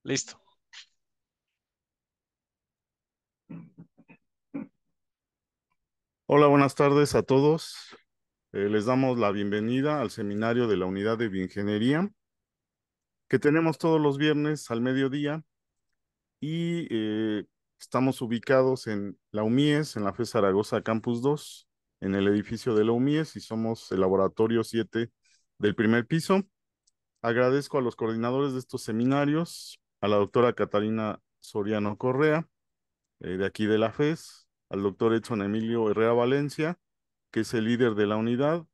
Listo. Hola, buenas tardes a todos. Les damos la bienvenida al seminario de la Unidad de Bioingeniería que tenemos todos los viernes al mediodía y estamos ubicados en la UMIES, en la FE Zaragoza Campus 2, en el edificio de la UMIES y somos el laboratorio 7 del primer piso. Agradezco a los coordinadores de estos seminarios, a la doctora Catalina Soriano Correa, de aquí de la FES, al doctor Edson Emilio Herrera Valencia, que es el líder de la unidad,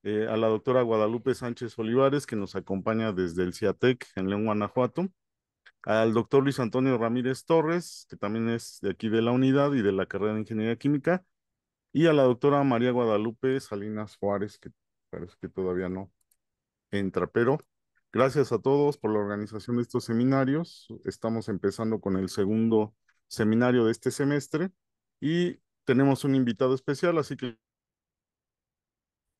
a la doctora Guadalupe Sánchez Olivares, que nos acompaña desde el CIATEC en León, Guanajuato, al doctor Luis Antonio Ramírez Torres, que también es de aquí de la unidad y de la carrera de Ingeniería Química, y a la doctora María Guadalupe Salinas Juárez, que parece que todavía no entra, pero gracias a todos por la organización de estos seminarios. Estamos empezando con el segundo seminario de este semestre y tenemos un invitado especial, así que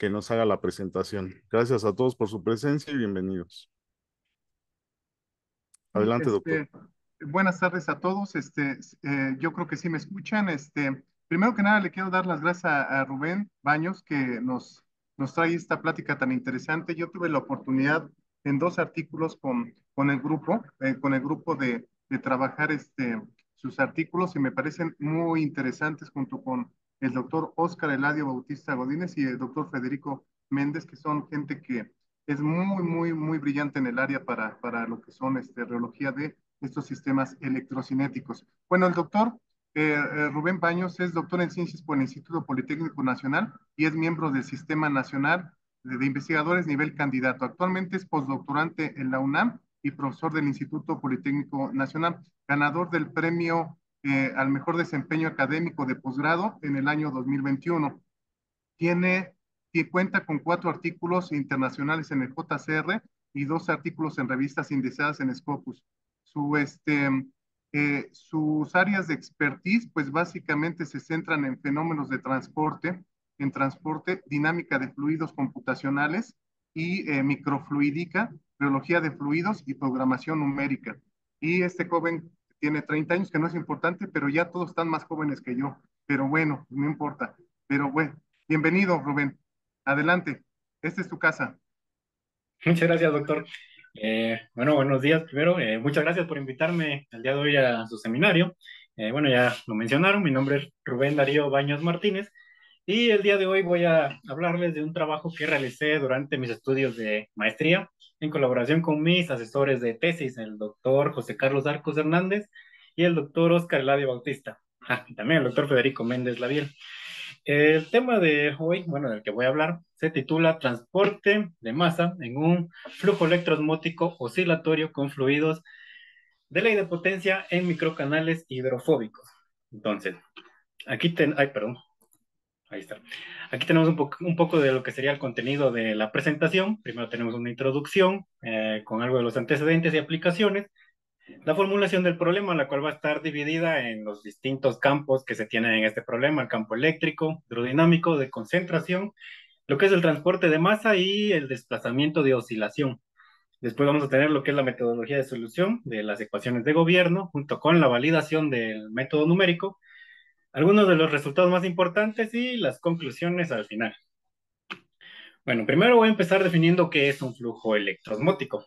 nos haga la presentación. Gracias a todos por su presencia y bienvenidos. Sí, Adelante, doctor. buenas tardes a todos. Yo creo que sí me escuchan. Primero que nada, le quiero dar las gracias a Rubén Baños que nos trae esta plática tan interesante. Yo tuve la oportunidad en dos artículos con el grupo de trabajar sus artículos y me parecen muy interesantes junto con el doctor Óscar Eladio Bautista Godínez y el doctor Federico Méndez, que son gente que es muy brillante en el área para lo que son reología de estos sistemas electrocinéticos. Bueno, el doctor Rubén Baños es doctor en ciencias por el Instituto Politécnico Nacional y es miembro del Sistema Nacional de Investigadores nivel candidato. Actualmente es postdoctorante en la UNAM y profesor del Instituto Politécnico Nacional, ganador del premio al mejor desempeño académico de posgrado en el año 2021. Tiene que cuenta con 4 artículos internacionales en el JCR y 2 artículos en revistas indexadas en Scopus. Su, sus áreas de expertise, pues básicamente se centran en transporte, dinámica de fluidos computacionales y microfluídica, biología de fluidos y programación numérica. Y este joven tiene 30 años, que no es importante, pero ya todos están más jóvenes que yo. Pero bueno, no importa. Pero bueno, bienvenido, Rubén. Adelante. Esta es tu casa. Muchas gracias, doctor. Bueno, buenos días primero. Muchas gracias por invitarme el día de hoy a su seminario. Bueno, ya lo mencionaron, mi nombre es Rubén Darío Baños Martínez y el día de hoy voy a hablarles de un trabajo que realicé durante mis estudios de maestría en colaboración con mis asesores de tesis, el doctor José Carlos Arcos Hernández y el doctor Oscar Eladio Bautista, y también el doctor Federico Méndez Labiel. El tema de hoy, bueno, del que voy a hablar, se titula Transporte de masa en un flujo electroosmótico oscilatorio con fluidos de ley de potencia en microcanales hidrofóbicos. Entonces, ay, perdón, ahí está. Aquí tenemos un poco de lo que sería el contenido de la presentación. Primero tenemos una introducción con algo de los antecedentes y aplicaciones, la formulación del problema, la cual va a estar dividida en los distintos campos que se tienen en este problema: el campo eléctrico, hidrodinámico, de concentración, lo que es el transporte de masa y el desplazamiento de oscilación. Después vamos a tener lo que es la metodología de solución de las ecuaciones de gobierno, junto con la validación del método numérico, algunos de los resultados más importantes y las conclusiones al final. Bueno, primero voy a empezar definiendo qué es un flujo electroosmótico.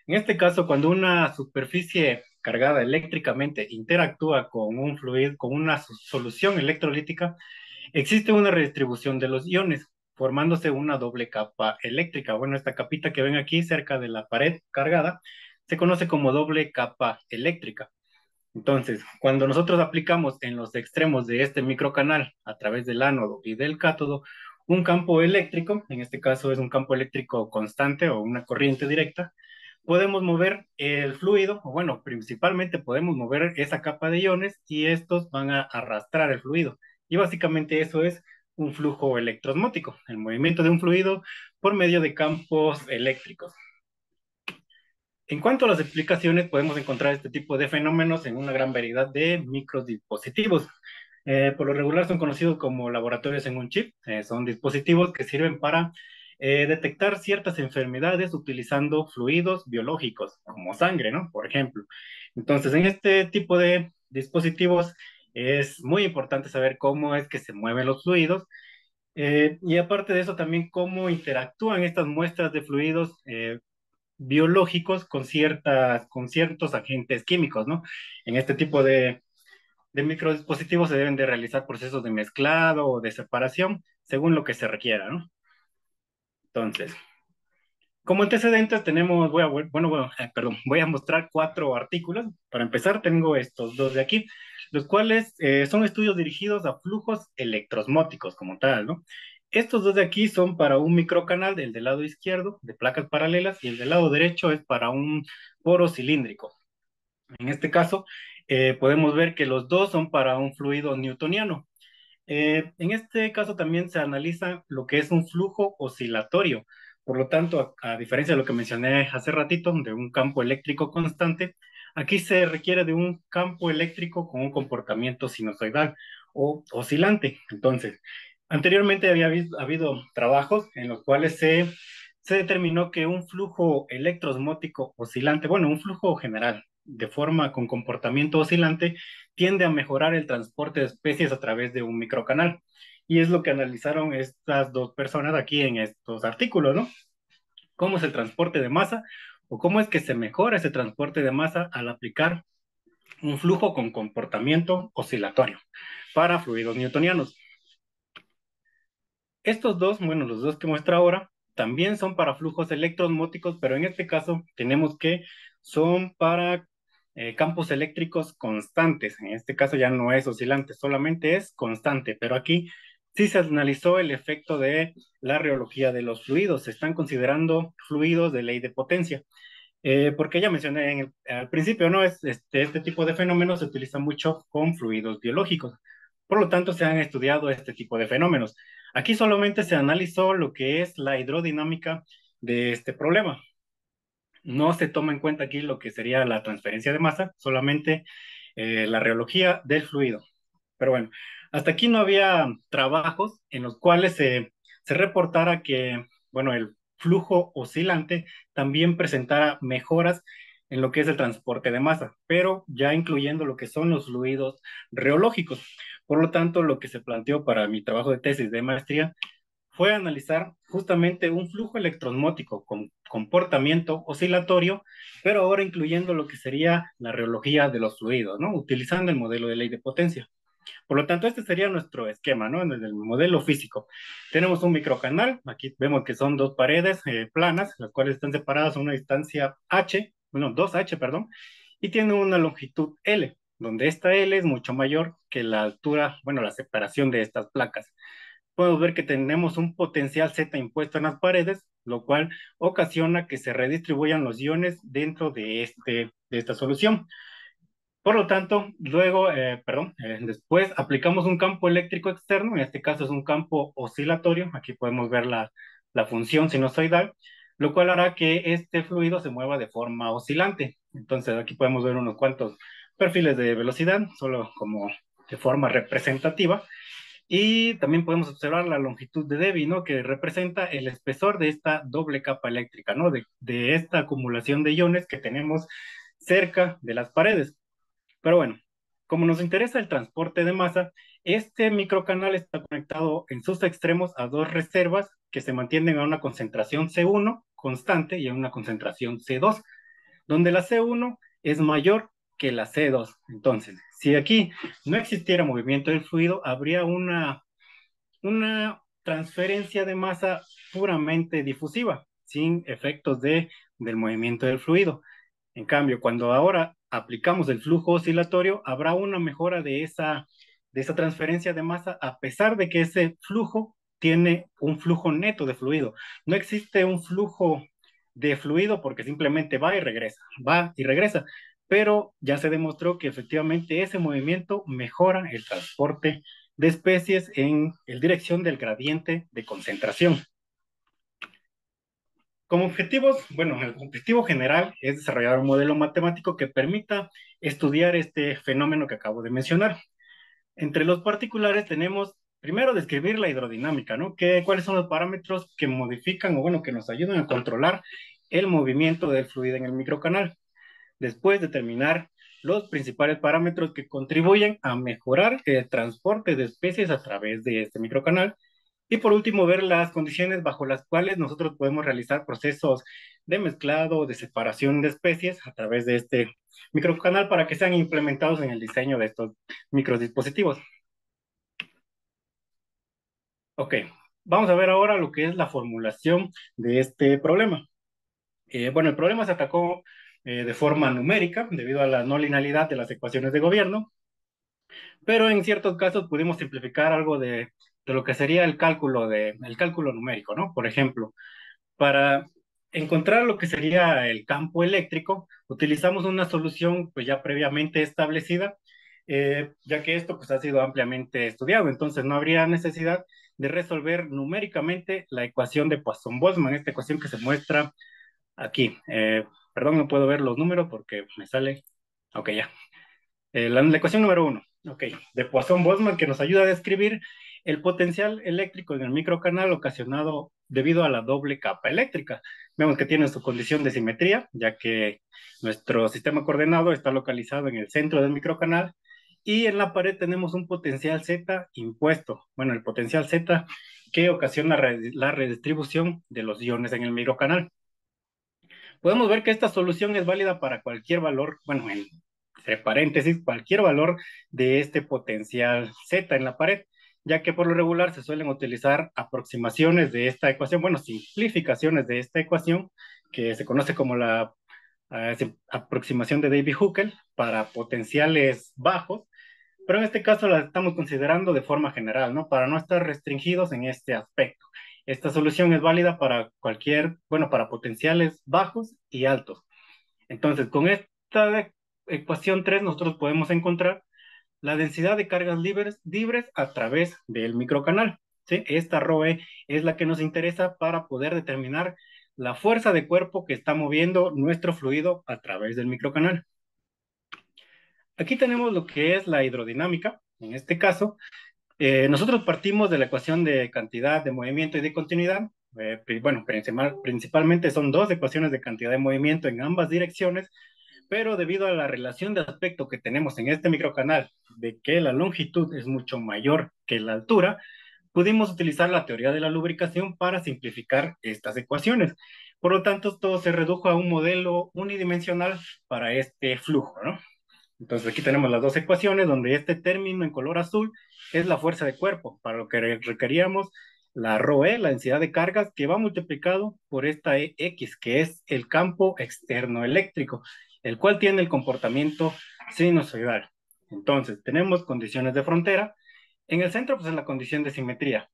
En este caso, cuando una superficie cargada eléctricamente interactúa con un fluido, con una solución electrolítica, existe una redistribución de los iones, formándose una doble capa eléctrica. Bueno, esta capita que ven aquí cerca de la pared cargada se conoce como doble capa eléctrica. Entonces, cuando nosotros aplicamos en los extremos de este microcanal, a través del ánodo y del cátodo, un campo eléctrico, en este caso es un campo eléctrico constante o una corriente directa, podemos mover el fluido, o bueno, principalmente podemos mover esa capa de iones y estos van a arrastrar el fluido. Y básicamente eso es un flujo electroosmótico, el movimiento de un fluido por medio de campos eléctricos. En cuanto a las explicaciones, podemos encontrar este tipo de fenómenos en una gran variedad de microdispositivos. Por lo regular son conocidos como laboratorios en un chip. Son dispositivos que sirven para detectar ciertas enfermedades utilizando fluidos biológicos, como sangre, ¿no? Por ejemplo. Entonces, en este tipo de dispositivos es muy importante saber cómo es que se mueven los fluidos y aparte de eso también cómo interactúan estas muestras de fluidos biológicos con ciertos agentes químicos, ¿no? En este tipo de microdispositivos se deben de realizar procesos de mezclado o de separación según lo que se requiera, ¿no? Entonces, como antecedentes tenemos, perdón, voy a mostrar 4 artículos. Para empezar, tengo estos dos de aquí, los cuales son estudios dirigidos a flujos electrosmóticos como tal, ¿no? Estos dos de aquí son para un microcanal, el del lado izquierdo, de placas paralelas, y el del lado derecho es para un poro cilíndrico. En este caso, podemos ver que los dos son para un fluido newtoniano. En este caso también se analiza lo que es un flujo oscilatorio. Por lo tanto, a diferencia de lo que mencioné hace ratito, de un campo eléctrico constante, aquí se requiere de un campo eléctrico con un comportamiento sinusoidal o oscilante. Entonces, anteriormente habido trabajos en los cuales se determinó que un flujo electrosmótico oscilante, bueno, un flujo general de forma con comportamiento oscilante, tiende a mejorar el transporte de especies a través de un microcanal. Y es lo que analizaron estas dos personas aquí en estos artículos, ¿no? ¿Cómo es el transporte de masa o cómo es que se mejora ese transporte de masa al aplicar un flujo con comportamiento oscilatorio para fluidos newtonianos? Estos dos, bueno, los dos que muestra ahora, también son para flujos electroosmóticos, pero en este caso tenemos que son para campos eléctricos constantes. En este caso ya no es oscilante, solamente es constante, pero aquí sí se analizó el efecto de la reología de los fluidos. Se están considerando fluidos de ley de potencia. Porque ya mencioné al principio, ¿no? Este tipo de fenómenos se utiliza mucho con fluidos biológicos. Por lo tanto, se han estudiado este tipo de fenómenos. Aquí solamente se analizó lo que es la hidrodinámica de este problema. No se toma en cuenta aquí lo que sería la transferencia de masa, solamente la reología del fluido. Pero bueno, hasta aquí no había trabajos en los cuales se reportara que, bueno, el flujo oscilante también presentara mejoras en lo que es el transporte de masa, pero ya incluyendo lo que son los fluidos reológicos. Por lo tanto, lo que se planteó para mi trabajo de tesis de maestría fue analizar justamente un flujo electrosmótico con comportamiento oscilatorio, pero ahora incluyendo lo que sería la reología de los fluidos, ¿no? Utilizando el modelo de ley de potencia. Por lo tanto, este sería nuestro esquema, ¿no? En el modelo físico. Tenemos un microcanal, aquí vemos que son dos paredes planas, las cuales están separadas a una distancia h, bueno, 2h, perdón, y tiene una longitud L, donde esta L es mucho mayor que la altura, bueno, la separación de estas placas. Podemos ver que tenemos un potencial Z impuesto en las paredes, lo cual ocasiona que se redistribuyan los iones dentro de esta solución. Por lo tanto, luego, después aplicamos un campo eléctrico externo, en este caso es un campo oscilatorio, aquí podemos ver la función sinusoidal, lo cual hará que este fluido se mueva de forma oscilante. Entonces, aquí podemos ver unos cuantos perfiles de velocidad, solo como de forma representativa, y también podemos observar la longitud de Debye, ¿no? Que representa el espesor de esta doble capa eléctrica, ¿no? De esta acumulación de iones que tenemos cerca de las paredes. Pero bueno, como nos interesa el transporte de masa, este microcanal está conectado en sus extremos a dos reservas que se mantienen a una concentración C1 constante y a una concentración C2, donde la C1 es mayor que la C2. Entonces, si aquí no existiera movimiento del fluido, habría una transferencia de masa puramente difusiva, sin efectos del movimiento del fluido. En cambio, cuando ahora aplicamos el flujo oscilatorio, habrá una mejora de esa transferencia de masa, a pesar de que ese flujo tiene un flujo neto de fluido. No existe un flujo de fluido porque simplemente va y regresa, pero ya se demostró que efectivamente ese movimiento mejora el transporte de especies en dirección del gradiente de concentración. Como objetivos, bueno, el objetivo general es desarrollar un modelo matemático que permita estudiar este fenómeno que acabo de mencionar. Entre los particulares tenemos primero describir la hidrodinámica, ¿no? ¿Cuáles son los parámetros que modifican o bueno, que nos ayudan a controlar el movimiento del fluido en el microcanal? Después determinar los principales parámetros que contribuyen a mejorar el transporte de especies a través de este microcanal. Y por último, ver las condiciones bajo las cuales nosotros podemos realizar procesos de mezclado, de separación de especies a través de este microcanal para que sean implementados en el diseño de estos microdispositivos. Ok, vamos a ver ahora lo que es la formulación de este problema. Bueno, el problema se atacó de forma numérica debido a la no linealidad de las ecuaciones de gobierno, pero en ciertos casos pudimos simplificar algo de lo que sería el cálculo numérico, ¿no? Por ejemplo, para encontrar lo que sería el campo eléctrico, utilizamos una solución pues ya previamente establecida, ya que esto pues ha sido ampliamente estudiado, entonces no habría necesidad de resolver numéricamente la ecuación de Poisson-Boltzmann, esta ecuación que se muestra aquí. Perdón, no puedo ver los números porque me sale. Ok, ya. La ecuación número uno, ok, de Poisson-Boltzmann, que nos ayuda a describir el potencial eléctrico en el microcanal ocasionado debido a la doble capa eléctrica. Vemos que tiene su condición de simetría, ya que nuestro sistema coordenado está localizado en el centro del microcanal y en la pared tenemos un potencial Z impuesto. Bueno, el potencial Z que ocasiona la redistribución de los iones en el microcanal. Podemos ver que esta solución es válida para cualquier valor, bueno, entre paréntesis, cualquier valor de este potencial Z en la pared, ya que por lo regular se suelen utilizar aproximaciones de esta ecuación, bueno, simplificaciones de esta ecuación, que se conoce como la aproximación de Davy-Huckel para potenciales bajos, pero en este caso la estamos considerando de forma general, ¿no? Para no estar restringidos en este aspecto. Esta solución es válida para cualquier, bueno, para potenciales bajos y altos. Entonces, con esta ecuación 3 nosotros podemos encontrar la densidad de cargas libres a través del microcanal, ¿sí? Esta ρe es la que nos interesa para poder determinar la fuerza de cuerpo que está moviendo nuestro fluido a través del microcanal. Aquí tenemos lo que es la hidrodinámica. En este caso, nosotros partimos de la ecuación de cantidad de movimiento y de continuidad. Bueno, principalmente son dos ecuaciones de cantidad de movimiento en ambas direcciones, pero debido a la relación de aspecto que tenemos en este microcanal, de que la longitud es mucho mayor que la altura, pudimos utilizar la teoría de la lubricación para simplificar estas ecuaciones. Por lo tanto, todo se redujo a un modelo unidimensional para este flujo, ¿no? Entonces aquí tenemos las dos ecuaciones donde este término en color azul es la fuerza de cuerpo, para lo que requeríamos la ρe, la densidad de cargas, que va multiplicado por esta X, que es el campo externo eléctrico, el cual tiene el comportamiento sinusoidal. Entonces tenemos condiciones de frontera. En el centro pues es la condición de simetría.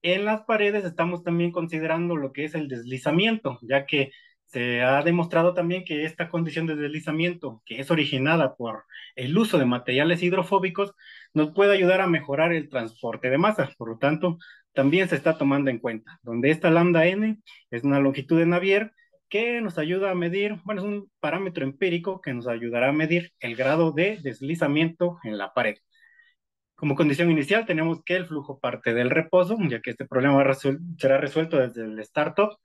En las paredes estamos también considerando lo que es el deslizamiento, ya que se ha demostrado también que esta condición de deslizamiento, que es originada por el uso de materiales hidrofóbicos, nos puede ayudar a mejorar el transporte de masa. Por lo tanto, también se está tomando en cuenta, donde esta lambda n es una longitud de Navier que nos ayuda a medir, bueno, es un parámetro empírico que nos ayudará a medir el grado de deslizamiento en la pared. Como condición inicial tenemos que el flujo parte del reposo, ya que este problema será resuelto desde el startup.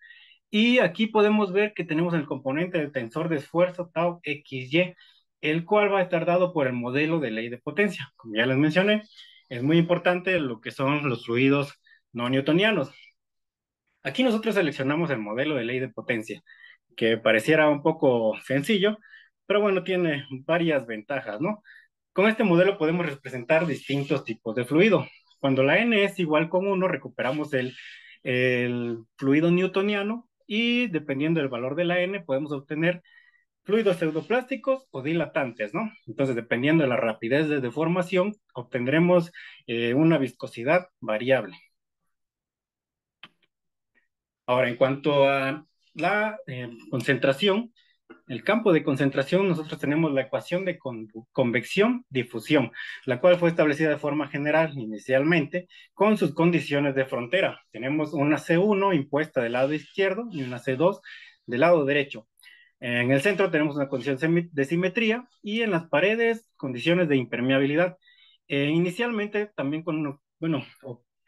Y aquí podemos ver que tenemos el componente del tensor de esfuerzo tau XY, el cual va a estar dado por el modelo de ley de potencia. Como ya les mencioné, es muy importante lo que son los fluidos no newtonianos. Aquí nosotros seleccionamos el modelo de ley de potencia, que pareciera un poco sencillo, pero bueno, tiene varias ventajas, ¿no? Con este modelo podemos representar distintos tipos de fluido. Cuando la n es igual con 1, recuperamos el fluido newtoniano y dependiendo del valor de la n podemos obtener fluidos pseudoplásticos o dilatantes, ¿no? Entonces, dependiendo de la rapidez de deformación, obtendremos una viscosidad variable. Ahora, en cuanto a la concentración, el campo de concentración, nosotros tenemos la ecuación de convección-difusión, la cual fue establecida de forma general inicialmente con sus condiciones de frontera. Tenemos una C1 impuesta del lado izquierdo y una C2 del lado derecho. En el centro tenemos una condición de simetría y en las paredes condiciones de impermeabilidad. Inicialmente también bueno,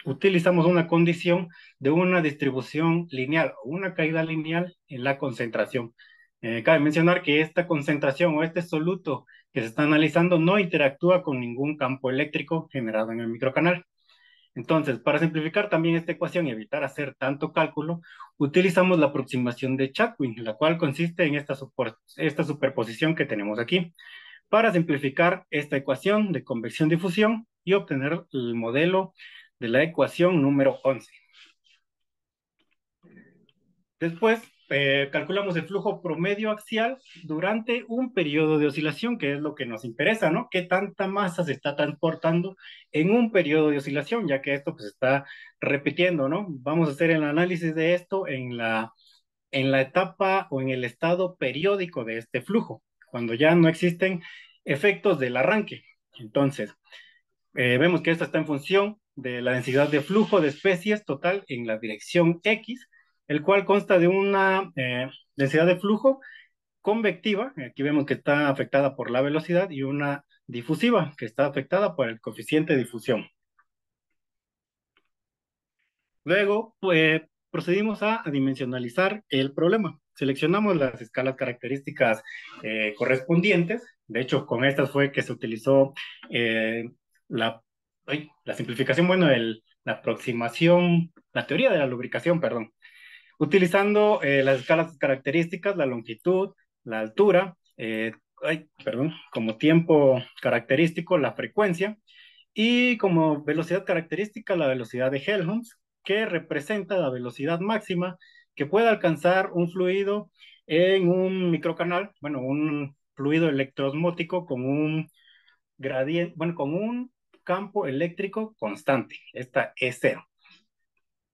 utilizamos una condición de una distribución lineal o una caída lineal en la concentración. Cabe mencionar que esta concentración o este soluto que se está analizando no interactúa con ningún campo eléctrico generado en el microcanal. Entonces, para simplificar también esta ecuación y evitar hacer tanto cálculo, utilizamos la aproximación de Chatwin, la cual consiste en esta superposición que tenemos aquí, para simplificar esta ecuación de convección-difusión y obtener el modelo de la ecuación número 11. Después, calculamos el flujo promedio axial durante un periodo de oscilación, que es lo que nos interesa, ¿no? ¿Qué tanta masa se está transportando en un periodo de oscilación? Ya que esto pues está repitiendo, ¿no? Vamos a hacer el análisis de esto en la etapa o en el estado periódico de este flujo, cuando ya no existen efectos del arranque. Entonces, vemos que esto está en función de la densidad de flujo de especies total en la dirección X, el cual consta de una densidad de flujo convectiva, aquí vemos que está afectada por la velocidad, y una difusiva, que está afectada por el coeficiente de difusión. Luego, pues, procedimos a dimensionalizar el problema. Seleccionamos las escalas características correspondientes. De hecho, con estas fue que se utilizó la, la simplificación, bueno, la aproximación, la teoría de la lubricación, perdón, utilizando las escalas características, la longitud, la altura, perdón, como tiempo característico, la frecuencia, y como velocidad característica, la velocidad de Helmholtz, que representa la velocidad máxima que puede alcanzar un fluido en un microcanal, bueno, un fluido electroosmótico con un gradiente, bueno, con un campo eléctrico constante. Esta es cero.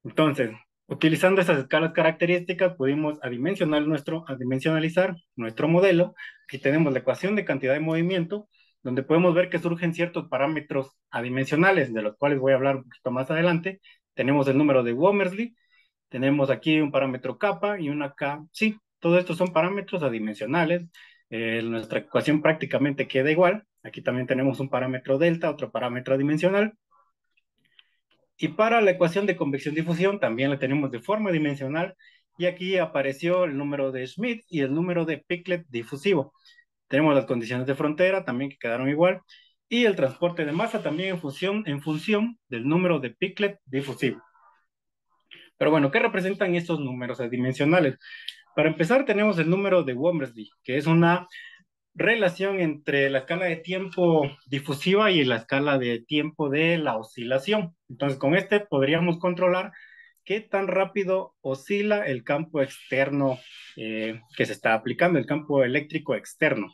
Entonces, utilizando esas escalas características, pudimos adimensionalizar nuestro modelo. Aquí tenemos la ecuación de cantidad de movimiento, donde podemos ver que surgen ciertos parámetros adimensionales, de los cuales voy a hablar un poquito más adelante. Tenemos el número de Womersley, tenemos aquí un parámetro kappa y una K. Sí, todos estos son parámetros adimensionales. Nuestra ecuación prácticamente queda igual. Aquí también tenemos un parámetro delta, otro parámetro adimensional. Y para la ecuación de convección-difusión también la tenemos de forma dimensional, y aquí apareció el número de Schmidt y el número de Piclet difusivo. Tenemos las condiciones de frontera también que quedaron igual, y el transporte de masa también en función del número de Piclet difusivo. Pero bueno, ¿qué representan estos números adimensionales? Para empezar, tenemos el número de Womersley, que es una relación entre la escala de tiempo difusiva y la escala de tiempo de la oscilación. Entonces, con este podríamos controlar qué tan rápido oscila el campo externo que se está aplicando, el campo eléctrico externo.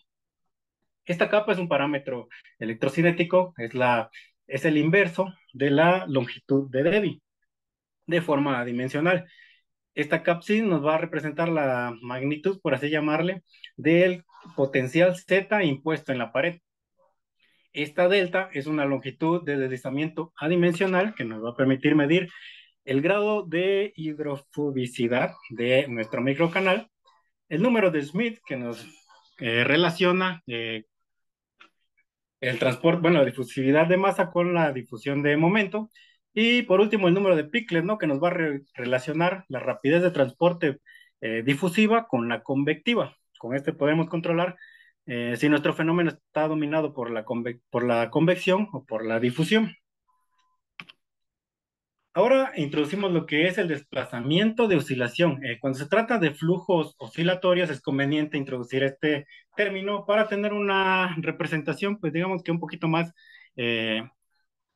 Esta capa es un parámetro electrocinético, es el inverso de la longitud de Debye, de forma dimensional. Esta CAPSI nos va a representar la magnitud, por así llamarle, del potencial Z impuesto en la pared. Esta delta es una longitud de deslizamiento adimensional que nos va a permitir medir el grado de hidrofobicidad de nuestro microcanal, el número de Schmidt que nos relaciona el transporte, bueno, la difusividad de masa con la difusión de momento. Y por último, el número de Piclet, ¿no? Que nos va a relacionar la rapidez de transporte difusiva con la convectiva. Con este podemos controlar si nuestro fenómeno está dominado por la convección o por la difusión. Ahora introducimos lo que es el desplazamiento de oscilación. Cuando se trata de flujos oscilatorios es conveniente introducir este término para tener una representación, pues digamos que un poquito más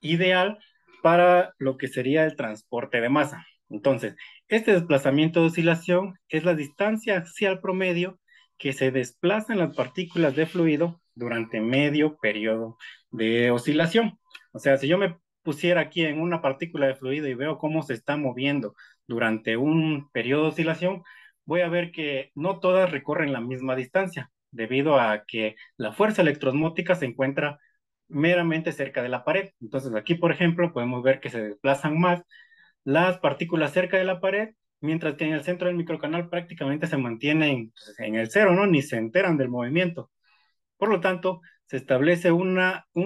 ideal para lo que sería el transporte de masa. Entonces, este desplazamiento de oscilación es la distancia axial promedio que se desplazan las partículas de fluido durante medio periodo de oscilación. O sea, si yo me pusiera aquí en una partícula de fluido y veo cómo se está moviendo durante un periodo de oscilación, voy a ver que no todas recorren la misma distancia, debido a que la fuerza electrosmótica se encuentra meramente cerca de la pared. Entonces aquí, por ejemplo, podemos ver que se desplazan más las partículas cerca de la pared, mientras que en el centro del microcanal prácticamente se mantienen pues, en el cero, ¿no? Ni se enteran del movimiento. Por lo tanto, se establece un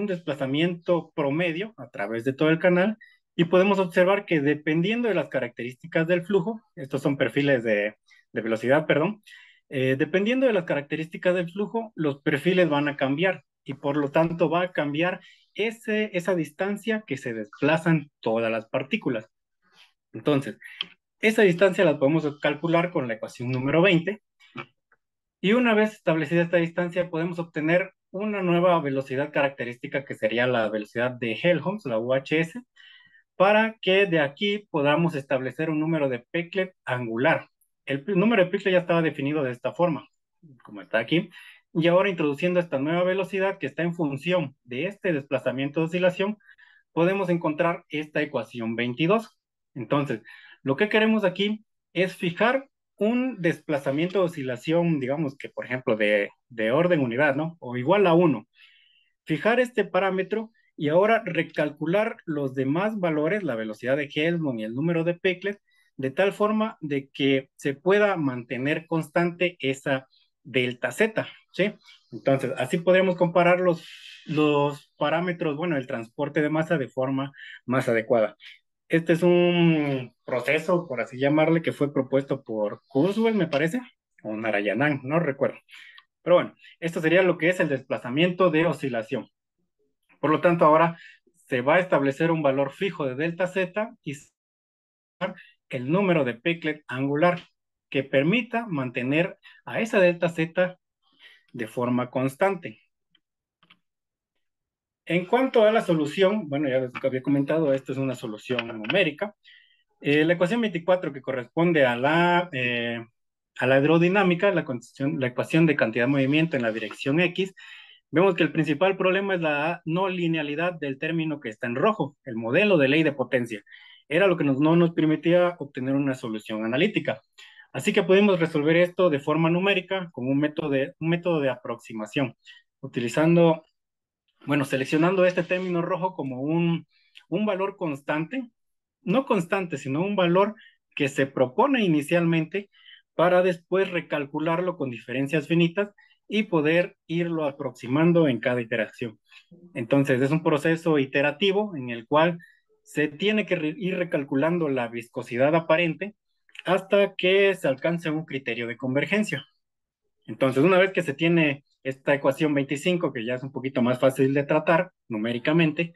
desplazamiento promedio a través de todo el canal, y podemos observar que dependiendo de las características del flujo, estos son perfiles de velocidad, perdón, dependiendo de las características del flujo, los perfiles van a cambiar y por lo tanto va a cambiar esa distancia que se desplazan todas las partículas. Entonces, esa distancia la podemos calcular con la ecuación número 20 y una vez establecida esta distancia podemos obtener una nueva velocidad característica que sería la velocidad de Helmholtz, la UHS, para que de aquí podamos establecer un número de Peclet angular. El número de Peclet ya estaba definido de esta forma, como está aquí, y ahora introduciendo esta nueva velocidad que está en función de este desplazamiento de oscilación, podemos encontrar esta ecuación 22. Entonces, lo que queremos aquí es fijar un desplazamiento de oscilación, digamos que por ejemplo de orden unidad, ¿no? O igual a 1. Fijar este parámetro y ahora recalcular los demás valores, la velocidad de Helmholtz y el número de Peclet, de tal forma de que se pueda mantener constante esa delta Z, ¿sí? Entonces, así podremos comparar los parámetros, bueno, el transporte de masa de forma más adecuada. Este es un proceso, por así llamarle, que fue propuesto por Kurzweil, me parece, o Narayanan, no recuerdo. Pero bueno, esto sería lo que es el desplazamiento de oscilación. Por lo tanto, ahora se va a establecer un valor fijo de delta Z y el número de Peclet angular que permita mantener a esa delta Z de forma constante. En cuanto a la solución, bueno, ya les había comentado, esto es una solución numérica. La ecuación 24 que corresponde a la aerodinámica, la ecuación de cantidad de movimiento en la dirección X, vemos que el principal problema es la no linealidad del término que está en rojo, el modelo de ley de potencia. Era lo que no nos permitía obtener una solución analítica. Así que pudimos resolver esto de forma numérica con un método de aproximación, utilizando, bueno, seleccionando este término rojo como un valor constante, no constante, sino un valor que se propone inicialmente para después recalcularlo con diferencias finitas y poder irlo aproximando en cada iteración. Entonces, es un proceso iterativo en el cual se tiene que ir recalculando la viscosidad aparente hasta que se alcance un criterio de convergencia. Entonces, una vez que se tiene esta ecuación 25, que ya es un poquito más fácil de tratar numéricamente,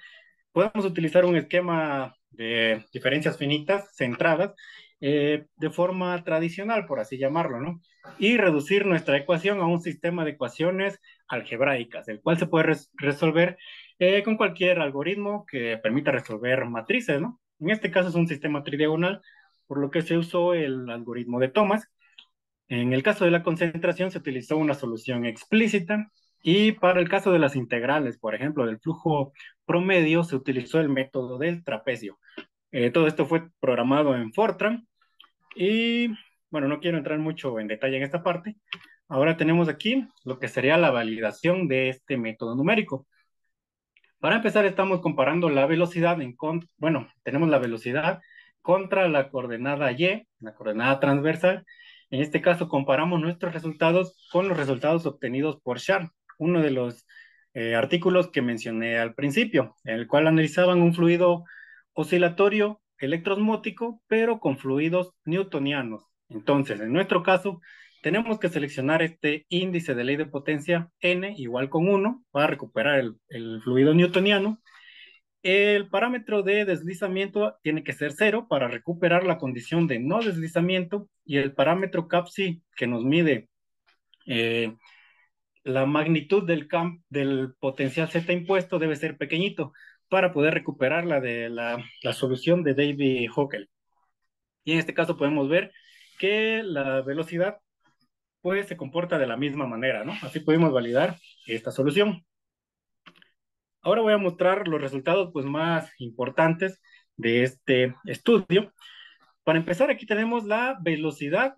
podemos utilizar un esquema de diferencias finitas centradas de forma tradicional, por así llamarlo, ¿no? Y reducir nuestra ecuación a un sistema de ecuaciones algebraicas, el cual se puede resolver con cualquier algoritmo que permita resolver matrices, ¿no? En este caso es un sistema tridiagonal, por lo que se usó el algoritmo de Thomas. En el caso de la concentración se utilizó una solución explícita y para el caso de las integrales, por ejemplo, del flujo promedio, se utilizó el método del trapecio. Todo esto fue programado en Fortran y, bueno, no quiero entrar mucho en detalle en esta parte. Ahora tenemos aquí lo que sería la validación de este método numérico. Para empezar, estamos comparando la velocidad bueno, tenemos la velocidad contra la coordenada Y, la coordenada transversal. En este caso, comparamos nuestros resultados con los resultados obtenidos por Shar, uno de los artículos que mencioné al principio, en el cual analizaban un fluido oscilatorio electrosmótico, pero con fluidos newtonianos. Entonces, en nuestro caso, tenemos que seleccionar este índice de ley de potencia n igual con 1 para recuperar el fluido newtoniano. El parámetro de deslizamiento tiene que ser 0 para recuperar la condición de no deslizamiento y el parámetro CAPSI que nos mide la magnitud del potencial Z impuesto debe ser pequeñito para poder recuperar la solución de Davy-Hockel. Y en este caso podemos ver que la velocidad pues se comporta de la misma manera, ¿no? Así podemos validar esta solución. Ahora voy a mostrar los resultados pues más importantes de este estudio. Para empezar, aquí tenemos la velocidad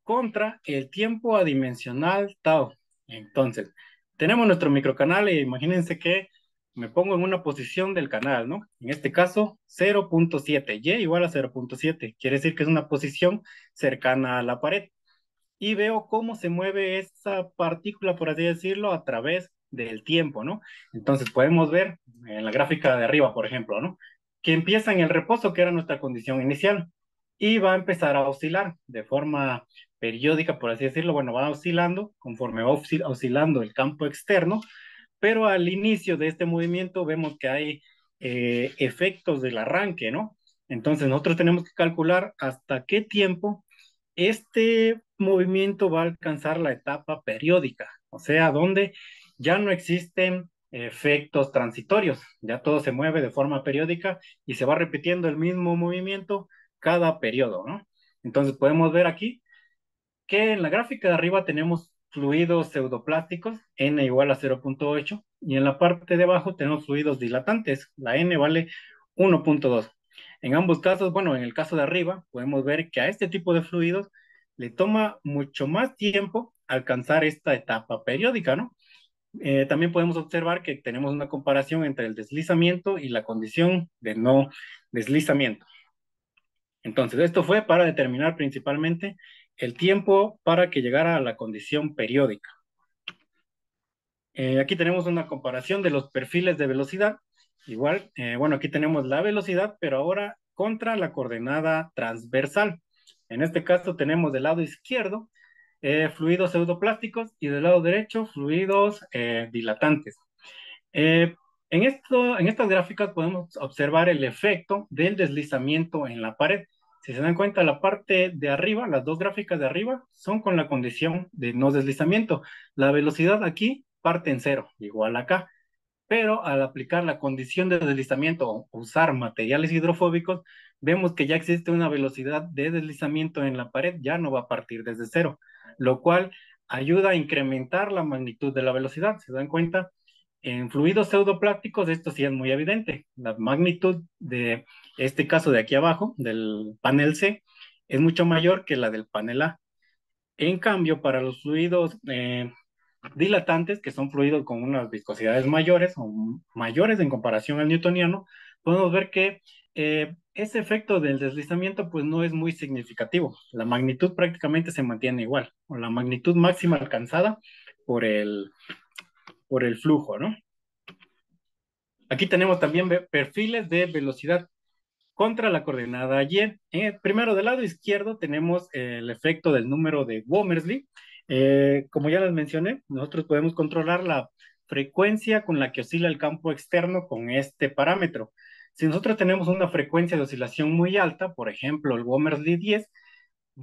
contra el tiempo adimensional tau. Entonces, tenemos nuestro microcanal e imagínense que me pongo en una posición del canal, ¿no? En este caso, 0.7, y igual a 0.7, quiere decir que es una posición cercana a la pared. Y veo cómo se mueve esa partícula, por así decirlo, a través del tiempo, ¿no? Entonces podemos ver en la gráfica de arriba, por ejemplo, ¿no? que empieza en el reposo, que era nuestra condición inicial, y va a empezar a oscilar de forma periódica, por así decirlo. Bueno, va oscilando conforme va oscilando el campo externo, pero al inicio de este movimiento vemos que hay efectos del arranque, ¿no? Entonces nosotros tenemos que calcular hasta qué tiempo este movimiento va a alcanzar la etapa periódica, o sea, donde ya no existen efectos transitorios, ya todo se mueve de forma periódica y se va repitiendo el mismo movimiento cada periodo, ¿no? Entonces podemos ver aquí que en la gráfica de arriba tenemos fluidos pseudoplásticos, n igual a 0.8, y en la parte de abajo tenemos fluidos dilatantes, la n vale 1.2. En ambos casos, bueno, en el caso de arriba, podemos ver que a este tipo de fluidos le toma mucho más tiempo alcanzar esta etapa periódica, ¿no? También podemos observar que tenemos una comparación entre el deslizamiento y la condición de no deslizamiento. Entonces, esto fue para determinar principalmente el tiempo para que llegara a la condición periódica. Aquí tenemos una comparación de los perfiles de velocidad. Igual, bueno, aquí tenemos la velocidad, pero ahora contra la coordenada transversal. En este caso tenemos del lado izquierdo fluidos pseudoplásticos y del lado derecho fluidos dilatantes. Eh, en estas gráficas podemos observar el efecto del deslizamiento en la pared. Si se dan cuenta, la parte de arriba, las dos gráficas de arriba, son con la condición de no deslizamiento. La velocidad aquí parte en cero, igual acá. Pero al aplicar la condición de deslizamiento o usar materiales hidrofóbicos, vemos que ya existe una velocidad de deslizamiento en la pared, ya no va a partir desde cero, lo cual ayuda a incrementar la magnitud de la velocidad. ¿Se dan cuenta? En fluidos pseudoplásticos esto sí es muy evidente. La magnitud de este caso de aquí abajo, del panel C, es mucho mayor que la del panel A. En cambio, para los fluidos dilatantes, que son fluidos con unas viscosidades mayores o mayores en comparación al newtoniano, podemos ver que ese efecto del deslizamiento pues no es muy significativo. La magnitud prácticamente se mantiene igual, o la magnitud máxima alcanzada por por el flujo, ¿no? Aquí tenemos también perfiles de velocidad contra la coordenada y. Primero, del lado izquierdo tenemos el efecto del número de Womersley. Como ya les mencioné, nosotros podemos controlar la frecuencia con la que oscila el campo externo con este parámetro. Si nosotros tenemos una frecuencia de oscilación muy alta, por ejemplo, el Womersley 10,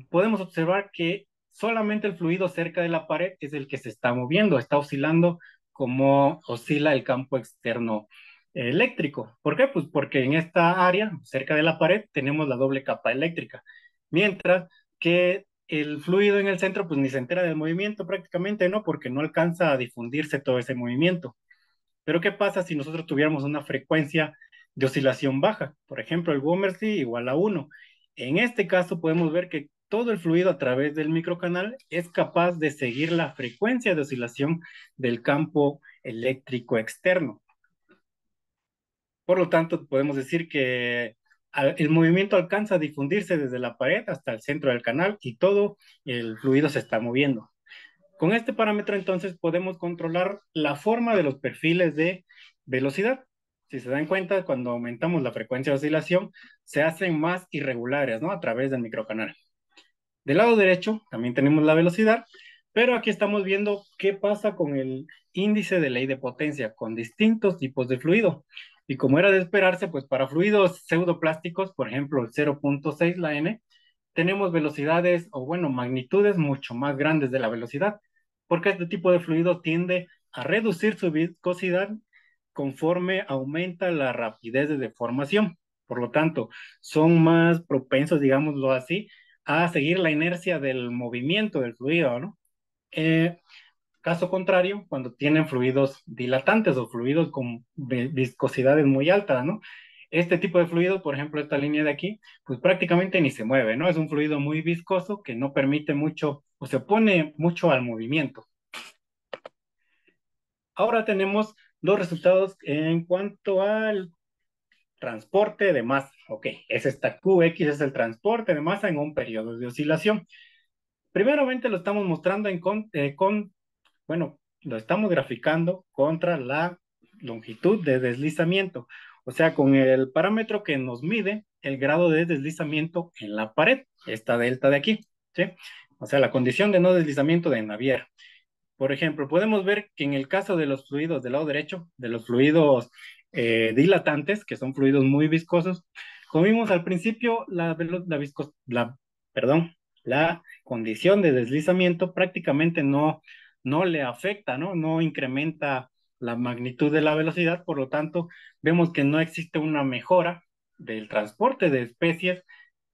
podemos observar que solamente el fluido cerca de la pared es el que se está moviendo, está oscilando como oscila el campo externo eléctrico. ¿Por qué? Pues porque en esta área, cerca de la pared, tenemos la doble capa eléctrica, mientras que el fluido en el centro, pues ni se entera del movimiento prácticamente, ¿no? Porque no alcanza a difundirse todo ese movimiento. Pero ¿qué pasa si nosotros tuviéramos una frecuencia de oscilación baja? Por ejemplo, el Womersley igual a 1. En este caso podemos ver que todo el fluido a través del microcanal es capaz de seguir la frecuencia de oscilación del campo eléctrico externo. Por lo tanto, podemos decir que el movimiento alcanza a difundirse desde la pared hasta el centro del canal y todo el fluido se está moviendo. Con este parámetro entonces podemos controlar la forma de los perfiles de velocidad. Si se dan cuenta, cuando aumentamos la frecuencia de oscilación, se hacen más irregulares, ¿no? A través del microcanal. Del lado derecho también tenemos la velocidad, pero aquí estamos viendo qué pasa con el índice de ley de potencia con distintos tipos de fluido. Y como era de esperarse, pues para fluidos pseudoplásticos, por ejemplo, el 0.6, la n, tenemos velocidades o bueno, magnitudes mucho más grandes de la velocidad, porque este tipo de fluido tiende a reducir su viscosidad conforme aumenta la rapidez de deformación. Por lo tanto, son más propensos, digámoslo así, a seguir la inercia del movimiento del fluido, ¿no? Caso contrario, cuando tienen fluidos dilatantes o fluidos con viscosidades muy altas, ¿no? Este tipo de fluido, por ejemplo, esta línea de aquí, pues prácticamente ni se mueve, ¿no? Es un fluido muy viscoso que no permite mucho o se opone mucho al movimiento. Ahora tenemos los resultados en cuanto al transporte de masa. Ok, es esta QX, es el transporte de masa en un periodo de oscilación. Primeramente lo estamos mostrando bueno, lo estamos graficando contra la longitud de deslizamiento. o sea, con el parámetro que nos mide el grado de deslizamiento en la pared, esta delta de aquí, ¿sí? O sea, la condición de no deslizamiento de Navier. Por ejemplo, podemos ver que en el caso de los fluidos del lado derecho, de los fluidos dilatantes, que son fluidos muy viscosos, como vimos al principio, perdón, la condición de deslizamiento prácticamente no le afecta, ¿no? No incrementa la magnitud de la velocidad, por lo tanto, vemos que no existe una mejora del transporte de especies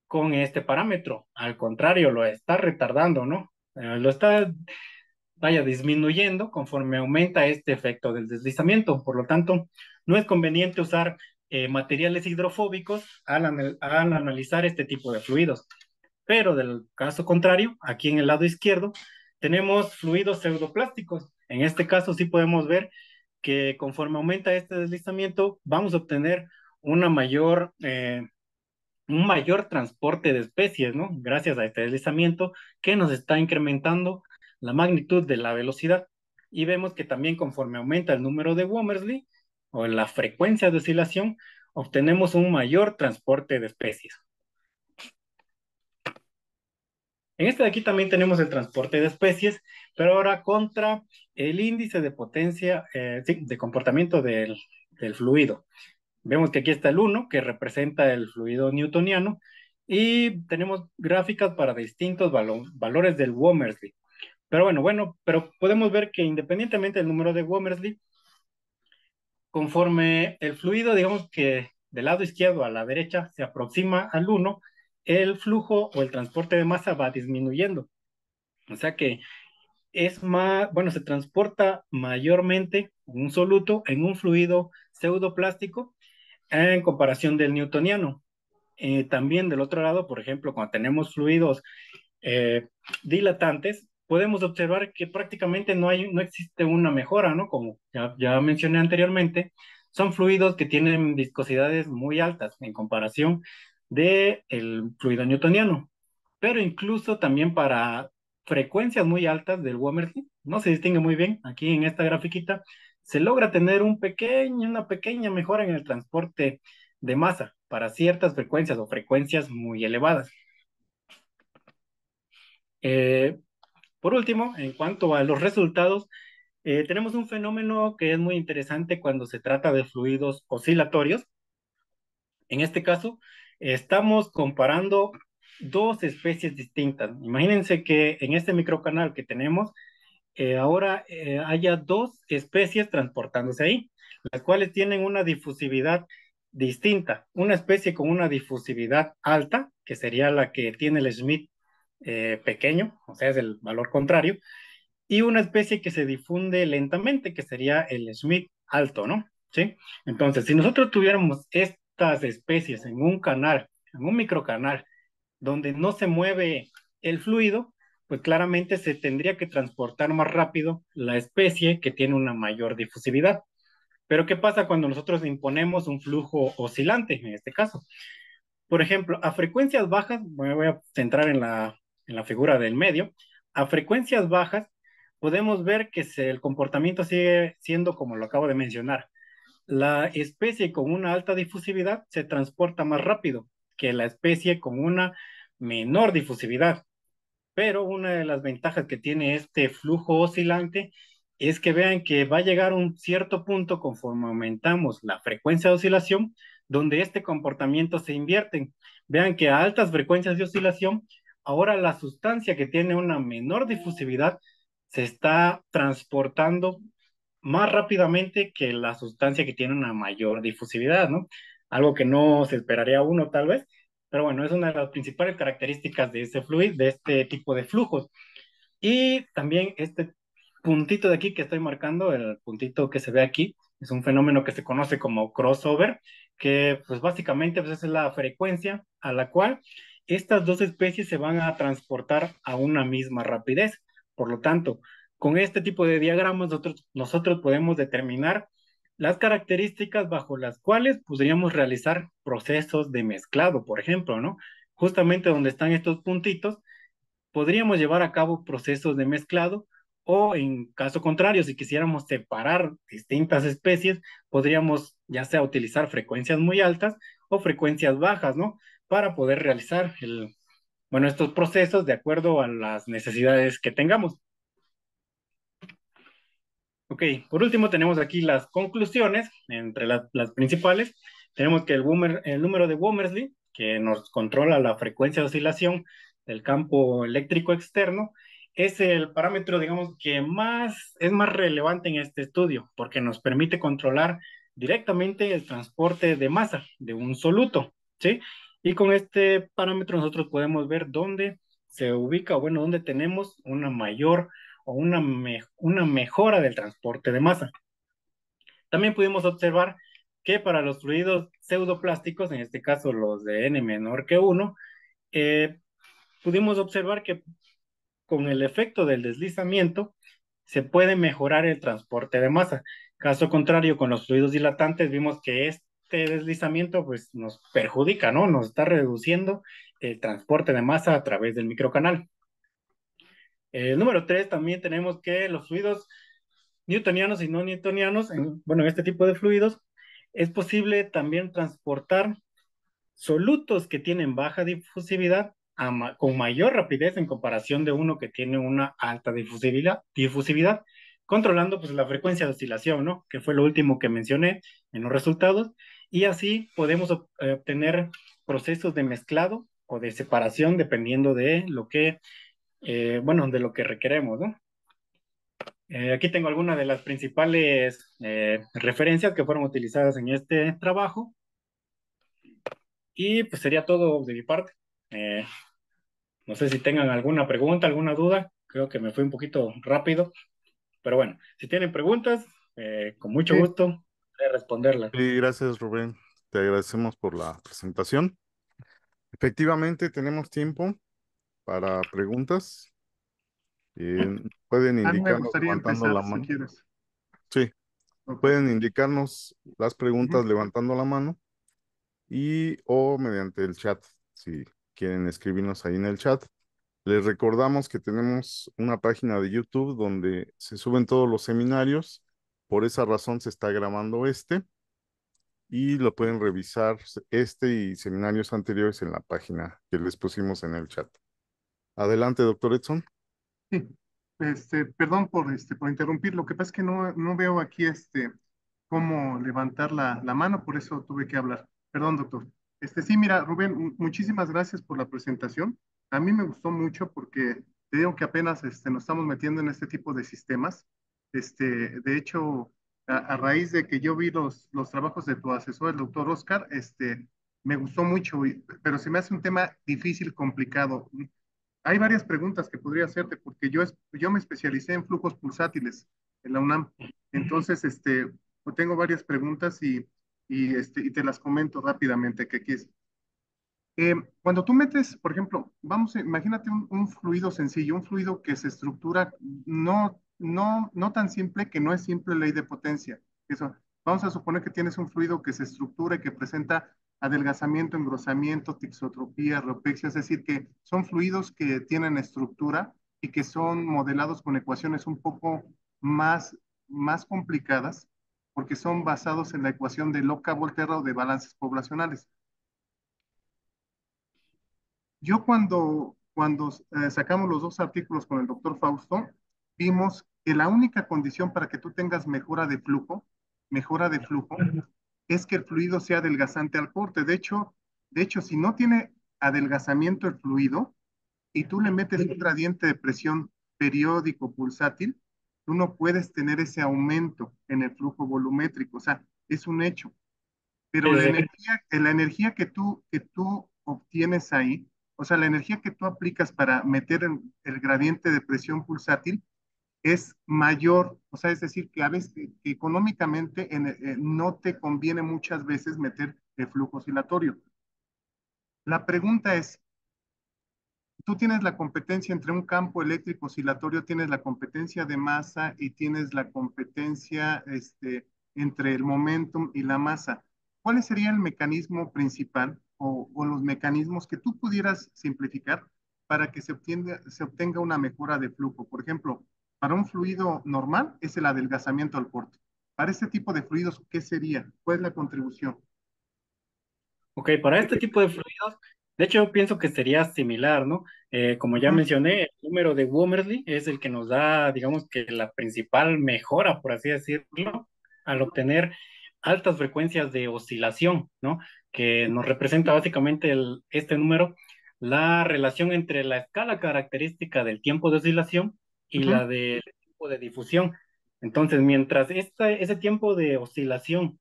con este parámetro. Al contrario, lo está retardando, ¿no? Lo está vaya disminuyendo conforme aumenta este efecto del deslizamiento. Por lo tanto, no es conveniente usar materiales hidrofóbicos al analizar este tipo de fluidos. Pero del caso contrario, aquí en el lado izquierdo, tenemos fluidos pseudoplásticos. En este caso sí podemos ver que conforme aumenta este deslizamiento, vamos a obtener una un mayor transporte de especies, ¿no? Gracias a este deslizamiento que nos está incrementando la magnitud de la velocidad. Y vemos que también conforme aumenta el número de Womersley o la frecuencia de oscilación, obtenemos un mayor transporte de especies. En este de aquí también tenemos el transporte de especies, pero ahora contra el índice de potencia, sí, de comportamiento del fluido. Vemos que aquí está el 1, que representa el fluido newtoniano, y tenemos gráficas para distintos valores del Womersley. Pero pero podemos ver que independientemente del número de Womersley, conforme el fluido, digamos que del lado izquierdo a la derecha se aproxima al 1, el flujo o el transporte de masa va disminuyendo. O sea que es más, bueno, se transporta mayormente un soluto en un fluido pseudoplástico en comparación del newtoniano. También del otro lado, por ejemplo, cuando tenemos fluidos eh, dilatantes, podemos observar que prácticamente no existe una mejora, ¿no? Como ya mencioné anteriormente, son fluidos que tienen viscosidades muy altas en comparación del fluido newtoniano. Pero incluso también para frecuencias muy altas del Womersley, no se distingue muy bien. Aquí en esta grafiquita se logra tener una pequeña mejora en el transporte de masa para ciertas frecuencias o frecuencias muy elevadas. Eh, por último, en cuanto a los resultados, tenemos un fenómeno que es muy interesante cuando se trata de fluidos oscilatorios. En este caso, estamos comparando dos especies distintas. Imagínense que en este microcanal que tenemos, ahora haya dos especies transportándose ahí, las cuales tienen una difusividad distinta. Una especie con una difusividad alta, que sería la que tiene el Schmidt pequeño, o sea, es el valor contrario, y una especie que se difunde lentamente, que sería el Schmidt alto, ¿no? ¿Sí? Entonces, si nosotros tuviéramos estas especies en un canal, en un microcanal, donde no se mueve el fluido, pues claramente se tendría que transportar más rápido la especie que tiene una mayor difusividad. Pero ¿qué pasa cuando nosotros imponemos un flujo oscilante, en este caso? Por ejemplo, a frecuencias bajas, me voy a centrar en en la figura del medio, a frecuencias bajas podemos ver que el comportamiento sigue siendo como lo acabo de mencionar. La especie con una alta difusividad se transporta más rápido que la especie con una menor difusividad. Pero una de las ventajas que tiene este flujo oscilante es que vean que va a llegar a un cierto punto conforme aumentamos la frecuencia de oscilación, donde este comportamiento se invierte. Vean que a altas frecuencias de oscilación, ahora la sustancia que tiene una menor difusividad se está transportando más rápidamente que la sustancia que tiene una mayor difusividad, ¿no? Algo que no se esperaría uno tal vez, pero bueno, es una de las principales características de este fluido, de este tipo de flujos. Y también este puntito de aquí que estoy marcando, el puntito que se ve aquí, es un fenómeno que se conoce como crossover, que pues básicamente pues, es la frecuencia a la cual estas dos especies se van a transportar a una misma rapidez. Por lo tanto, con este tipo de diagramas nosotros podemos determinar las características bajo las cuales podríamos realizar procesos de mezclado, por ejemplo, ¿no? Justamente donde están estos puntitos, podríamos llevar a cabo procesos de mezclado O en caso contrario, si quisiéramos separar distintas especies, podríamos ya sea utilizar frecuencias muy altas o frecuencias bajas, ¿no? Para poder realizar bueno, estos procesos de acuerdo a las necesidades que tengamos. Ok, por último tenemos aquí las conclusiones, entre las principales. Tenemos que el número de Womersley, que nos controla la frecuencia de oscilación del campo eléctrico externo, es el parámetro, digamos, que es más relevante en este estudio, porque nos permite controlar directamente el transporte de masa de un soluto, ¿sí? Y con este parámetro nosotros podemos ver dónde se ubica, o bueno, dónde tenemos una mayor o una mejora del transporte de masa. También pudimos observar que para los fluidos pseudoplásticos, en este caso los de n menor que 1, eh, pudimos observar que con el efecto del deslizamiento se puede mejorar el transporte de masa. Caso contrario, con los fluidos dilatantes vimos que este deslizamiento pues, nos perjudica, ¿no? Nos está reduciendo el transporte de masa a través del microcanal. El número 3 también tenemos que los fluidos newtonianos y no newtonianos, bueno, en este tipo de fluidos, es posible también transportar solutos que tienen baja difusividad con mayor rapidez en comparación de uno que tiene una alta difusividad, controlando pues la frecuencia de oscilación, ¿no? Que fue lo último que mencioné en los resultados, y así podemos obtener procesos de mezclado o de separación dependiendo de lo que, bueno, de lo que requeremos, ¿no? Aquí tengo algunas de las principales referencias que fueron utilizadas en este trabajo y pues sería todo de mi parte. Eh, no sé si tengan alguna pregunta, alguna duda. Creo que me fui un poquito rápido, pero bueno, si tienen preguntas, con mucho Sí, gusto de responderlas. Y gracias, Rubén. Te agradecemos por la presentación. Efectivamente, tenemos tiempo para preguntas. Pueden a mí me indicarnos gustaría levantando empezar la si mano. quieres. Sí, Ok. pueden indicarnos las Ujú. preguntas levantando la mano y o mediante el chat, si quieren escribirnos ahí en el chat. Les recordamos que tenemos una página de YouTube donde se suben todos los seminarios. Por esa razón se está grabando este y lo pueden revisar este y seminarios anteriores en la página que les pusimos en el chat. Adelante, doctor Edson. Sí, perdón por interrumpir. Lo que pasa es que no veo aquí cómo levantar la mano, por eso tuve que hablar. Perdón, doctor. Sí, mira, Rubén, muchísimas gracias por la presentación. A mí me gustó mucho porque te digo que apenas nos estamos metiendo en este tipo de sistemas. De hecho, a raíz de que yo vi los trabajos de tu asesor, el doctor Oscar, me gustó mucho, pero se me hace un tema difícil, complicado. Hay varias preguntas que podría hacerte porque yo me especialicé en flujos pulsátiles en la UNAM. Entonces, pues tengo varias preguntas y te las comento rápidamente que aquí es. Cuando tú metes, por ejemplo, imagínate un fluido sencillo, un fluido que se estructura no tan simple que no es simple ley de potencia. Eso, vamos a suponer que tienes un fluido que se estructura y que presenta adelgazamiento, engrosamiento, tixotropía, reopexia, es decir, que son fluidos que tienen estructura y que son modelados con ecuaciones un poco más complicadas porque son basados en la ecuación de Loca-Volterra o de balances poblacionales. Yo cuando sacamos los dos artículos con el doctor Fausto, vimos que la única condición para que tú tengas mejora de flujo, es que el fluido sea adelgazante al corte. De hecho, si no tiene adelgazamiento el fluido y tú le metes un gradiente de presión periódico pulsátil, tú no puedes tener ese aumento en el flujo volumétrico. O sea, es un hecho, pero Sí, sí. la energía que tú obtienes ahí, o sea, la energía que tú aplicas para meter el gradiente de presión pulsátil es mayor, o sea, es decir, que a veces que económicamente no te conviene muchas veces meter el flujo oscilatorio. La pregunta es, tú tienes la competencia entre un campo eléctrico oscilatorio, tienes la competencia de masa y tienes la competencia entre el momentum y la masa. ¿Cuál sería el mecanismo principal o los mecanismos que tú pudieras simplificar para que se obtenga una mejora de flujo? Por ejemplo, Para un fluido normal es el adelgazamiento al corte. Para este tipo de fluidos, ¿qué sería? ¿Cuál es la contribución? Ok, para este tipo de fluidos, de hecho, yo pienso que sería similar, ¿no? Como ya Ujú, mencioné, el número de Womersley es el que nos da, digamos que la principal mejora, por así decirlo, al obtener altas frecuencias de oscilación, ¿no? Que nos representa básicamente este número, la relación entre la escala característica del tiempo de oscilación y ujú. la del tiempo de difusión. Entonces, mientras ese tiempo de oscilación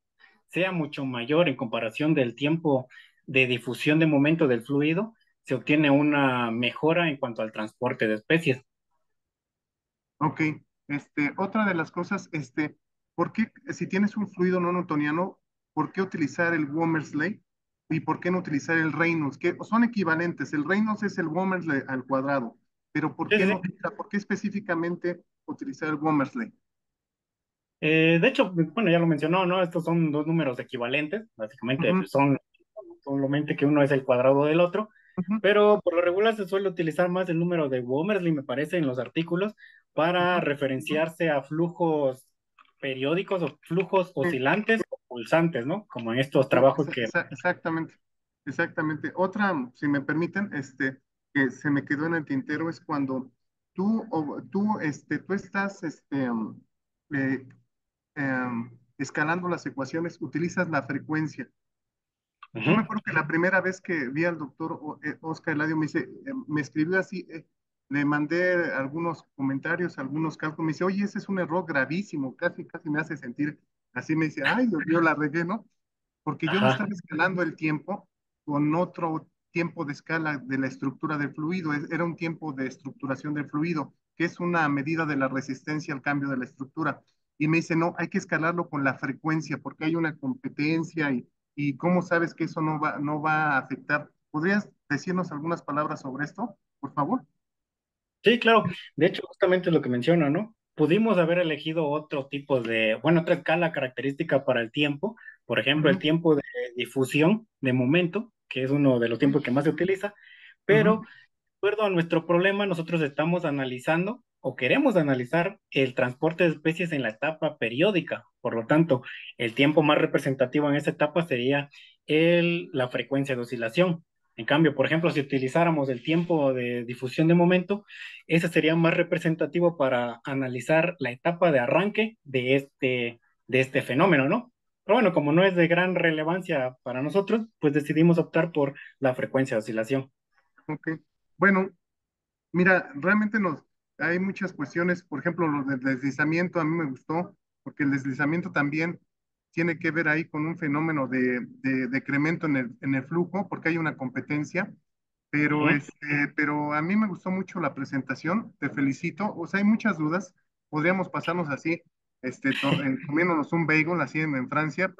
sea mucho mayor en comparación del tiempo de difusión de momento del fluido, se obtiene una mejora en cuanto al transporte de especies. Ok, otra de las cosas, ¿por qué, si tienes un fluido no newtoniano, por qué utilizar el Womersley y por qué no utilizar el Reynolds? Que son equivalentes, el Reynolds es el Womersley al cuadrado, pero ¿por Sí, qué sí, no, sí. por qué específicamente utilizar el Womersley? De hecho, bueno, ya lo mencionó, ¿no? Estos son dos números equivalentes, básicamente Ujú, son solamente que uno es el cuadrado del otro, ujú, pero por lo regular se suele utilizar más el número de Womersley, me parece, en los artículos para ujú. referenciarse a flujos periódicos o flujos Sí, oscilantes o pulsantes, ¿no? Como en estos sí, trabajos que... exactamente, exactamente. Otra, si me permiten, que se me quedó en el tintero es cuando tú estás, eh, escalando las ecuaciones, utilizas la frecuencia. Yo me Ujú, acuerdo que la primera vez que vi al doctor Oscar Eladio me escribió así, le mandé algunos comentarios, algunos cálculos, me dice, oye, ese es un error gravísimo, casi, casi me hace sentir así, me dice, ay, Dios mío, la regué, ¿no? Porque yo no ajá. estaba escalando el tiempo con otro tiempo de escala de la estructura del fluido, era un tiempo de estructuración del fluido, que es una medida de la resistencia al cambio de la estructura. Y me dice, no, hay que escalarlo con la frecuencia, porque hay una competencia y cómo sabes que eso no va a afectar. ¿Podrías decirnos algunas palabras sobre esto, por favor? Sí, claro. De hecho, justamente lo que menciona, ¿no? Pudimos haber elegido otro tipo de, bueno, otra escala característica para el tiempo, por ejemplo, el Ujú, tiempo de difusión de momento, que es uno de los tiempos que más se utiliza, pero ujú, de acuerdo a nuestro problema, nosotros estamos analizando o queremos analizar el transporte de especies en la etapa periódica. Por lo tanto, el tiempo más representativo en esa etapa sería la frecuencia de oscilación. En cambio, por ejemplo, si utilizáramos el tiempo de difusión de momento, ese sería más representativo para analizar la etapa de arranque de este fenómeno, ¿no? Pero bueno, como no es de gran relevancia para nosotros, pues decidimos optar por la frecuencia de oscilación. ok. Bueno, mira, realmente hay muchas cuestiones, por ejemplo, lo del deslizamiento a mí me gustó, porque el deslizamiento también tiene que ver ahí con un fenómeno de decremento en el flujo, porque hay una competencia, pero, Ujú. pero a mí me gustó mucho la presentación, te felicito, o sea, hay muchas dudas, podríamos pasarnos así, comiéndonos un bagel así en Francia,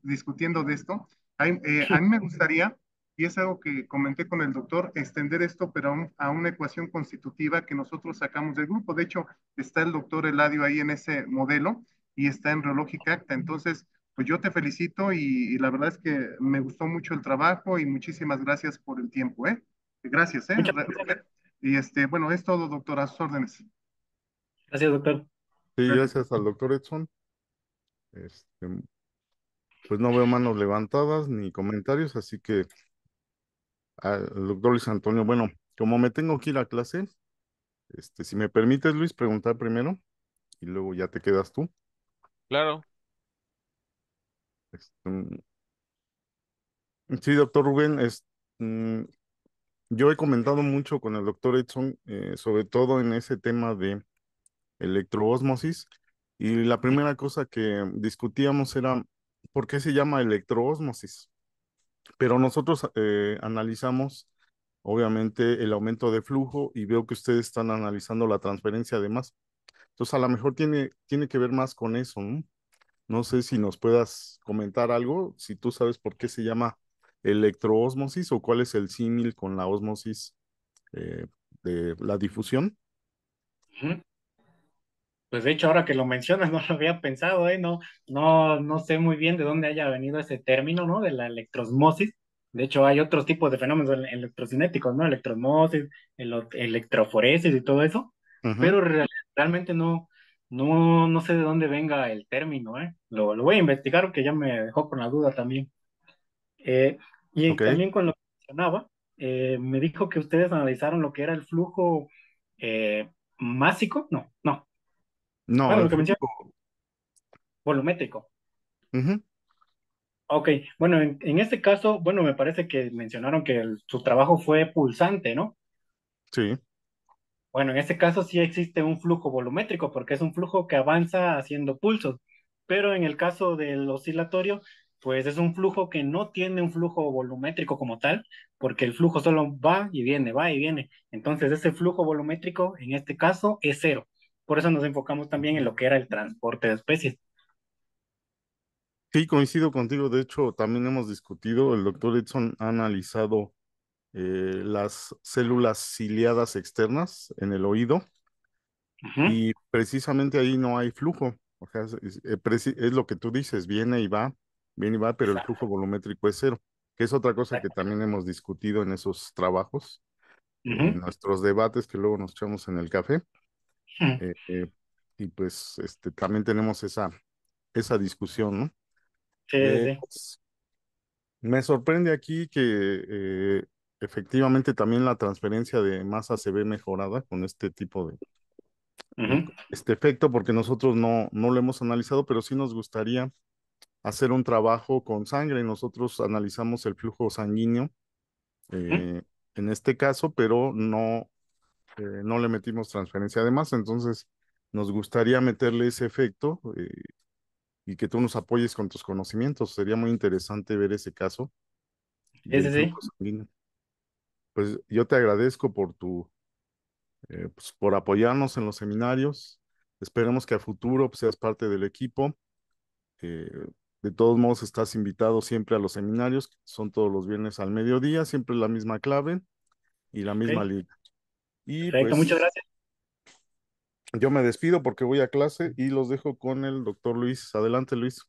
discutiendo de esto. A mí me gustaría y es algo que comenté con el doctor, extender esto, pero a una ecuación constitutiva que nosotros sacamos del grupo. De hecho, está el doctor Eladio ahí en ese modelo y está en Relógica Acta. Entonces, pues yo te felicito y la verdad es que me gustó mucho el trabajo y muchísimas gracias por el tiempo, ¿eh? Gracias, ¿eh? Muchas Y bueno, es todo, doctor, a sus órdenes. gracias, doctor. Sí, Gracias. gracias al doctor Edson. Este, pues no veo manos levantadas ni comentarios, así que al doctor Luis Antonio, bueno, como me tengo que ir a clase, si me permites, Luis, preguntar primero y luego ya te quedas tú. Claro. Este, sí, doctor Rubén, mm, yo he comentado mucho con el doctor Edson, sobre todo en ese tema de electroósmosis, y la primera cosa que discutíamos era por qué se llama electroósmosis, pero nosotros analizamos obviamente el aumento de flujo y veo que ustedes están analizando la transferencia de masa. Entonces a lo mejor tiene que ver más con eso, ¿no? No sé si nos puedas comentar algo, si tú sabes por qué se llama electroósmosis o cuál es el símil con la ósmosis eh, de la difusión. Ujú. Pues de hecho, ahora que lo mencionas, no lo había pensado, ¿eh? No sé muy bien de dónde haya venido ese término, ¿no? De la electrosmosis. De hecho, hay otros tipos de fenómenos electrocinéticos, ¿no? Electrosmosis, electroforesis y todo eso. Ujú. Pero realmente no sé de dónde venga el término, ¿eh? Lo voy a investigar porque ya me dejó con la duda también. Eh, y ¿Ok? también con lo que mencionaba, me dijo que ustedes analizaron lo que era el flujo másico, no, No, bueno, el lo que menciona, flujo. volumétrico. Ujú, Ok, bueno, en este caso, bueno, me parece que mencionaron que su trabajo fue pulsante, ¿no? sí, Bueno, en este caso sí existe un flujo volumétrico porque es un flujo que avanza haciendo pulsos, pero en el caso del oscilatorio, pues es un flujo que no tiene un flujo volumétrico como tal, porque el flujo solo va y viene, va y viene. Entonces ese flujo volumétrico en este caso es cero. Por eso nos enfocamos también en lo que era el transporte de especies. sí, coincido contigo. De hecho, también hemos discutido, el doctor Edson ha analizado las células ciliadas externas en el oído Ujú. y precisamente ahí no hay flujo. O sea, es lo que tú dices, viene y va, pero el Exacto, flujo volumétrico es cero, que es otra cosa que exacto. también hemos discutido en esos trabajos, en Ujú, nuestros debates que luego nos echamos en el café. ujú. eh, eh, y pues también tenemos esa discusión, ¿no? Sí, sí, sí. Pues, me sorprende aquí que efectivamente también la transferencia de masa se ve mejorada con este tipo Ujú. este efecto, porque nosotros no lo hemos analizado, pero sí nos gustaría hacer un trabajo con sangre. Nosotros analizamos el flujo sanguíneo Ujú. eh, en este caso, pero no le metimos transferencia de masa, entonces nos gustaría meterle ese efecto y que tú nos apoyes con tus conocimientos. Sería muy interesante ver ese caso Sí, del sí, sí. flujo sanguíneo. Pues yo te agradezco por pues, por apoyarnos en los seminarios. Esperemos que a futuro pues, seas parte del equipo. Eh, de todos modos, estás invitado siempre a los seminarios, que son todos los viernes al mediodía, siempre la misma clave y la Ok, misma liga. Y perfecto, muchas pues gracias. yo me despido porque voy a clase y los dejo con el doctor Luis. Adelante, Luis.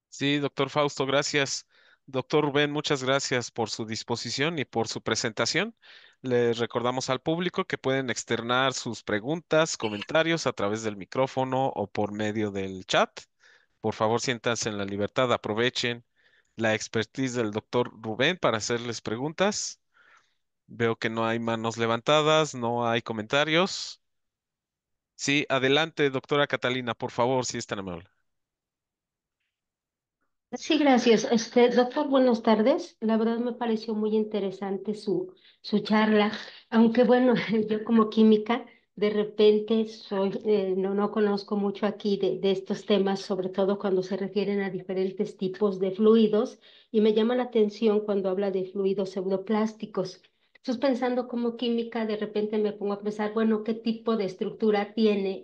Sí, doctor Fausto, gracias. Doctor Rubén, muchas gracias por su disposición y por su presentación. Les recordamos al público que pueden externar sus preguntas, comentarios a través del micrófono o por medio del chat. Por favor, siéntanse en la libertad, aprovechen la expertise del doctor Rubén para hacerles preguntas. Veo que no hay manos levantadas, no hay comentarios. Sí, adelante, doctora Catalina, por favor, si es tan amable. Sí, gracias. Doctor, buenas tardes. La verdad me pareció muy interesante su charla, aunque bueno, yo como química de repente no conozco mucho aquí de estos temas, sobre todo cuando se refieren a diferentes tipos de fluidos, y me llama la atención cuando habla de fluidos pseudoplásticos. Entonces, pensando como química, de repente me pongo a pensar, bueno, ¿qué tipo de estructura tiene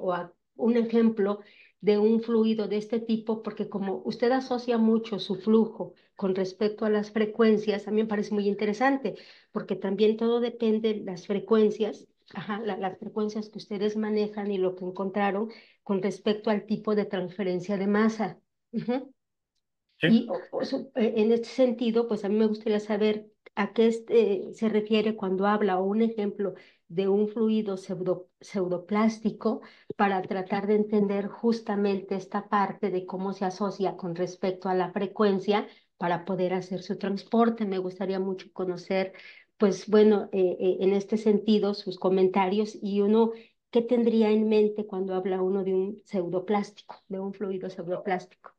un ejemplo de un fluido de este tipo? Porque como usted asocia mucho su flujo con respecto a las frecuencias, a mí me parece muy interesante, porque también todo depende de las frecuencias, ajá, las frecuencias que ustedes manejan y lo que encontraron con respecto al tipo de transferencia de masa. Ujú. Sí. Y en este sentido, pues a mí me gustaría saber a qué se refiere cuando habla o un ejemplo de un fluido pseudoplástico para tratar de entender justamente esta parte de cómo se asocia con respecto a la frecuencia para poder hacer su transporte. Me gustaría mucho conocer, pues bueno, en este sentido, sus comentarios y uno, ¿qué tendría en mente cuando habla uno de un pseudoplástico, de un fluido pseudoplástico?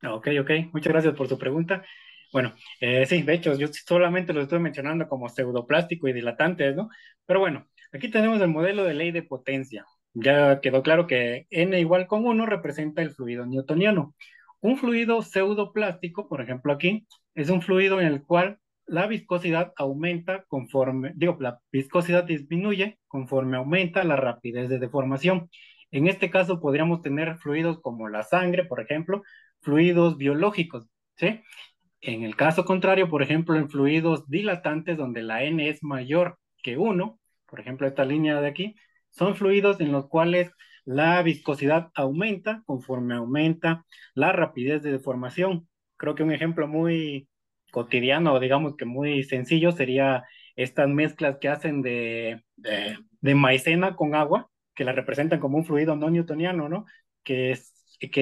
Ok, ok, muchas gracias por su pregunta. Bueno, sí, de hecho, yo solamente lo estoy mencionando como pseudoplástico y dilatantes, ¿no? Pero bueno, aquí tenemos el modelo de ley de potencia. Ya quedó claro que n igual con 1 representa el fluido newtoniano. Un fluido pseudoplástico, por ejemplo aquí, es un fluido en el cual la viscosidad aumenta conforme, digo, la viscosidad disminuye conforme aumenta la rapidez de deformación. En este caso podríamos tener fluidos como la sangre, por ejemplo, fluidos biológicos, ¿sí? En el caso contrario, por ejemplo, en fluidos dilatantes donde la n es mayor que 1, por ejemplo, esta línea de aquí, son fluidos en los cuales la viscosidad aumenta conforme aumenta la rapidez de deformación. Creo que un ejemplo muy cotidiano, digamos que muy sencillo, sería estas mezclas que hacen de maicena con agua, que la representan como un fluido no newtoniano, ¿no? Que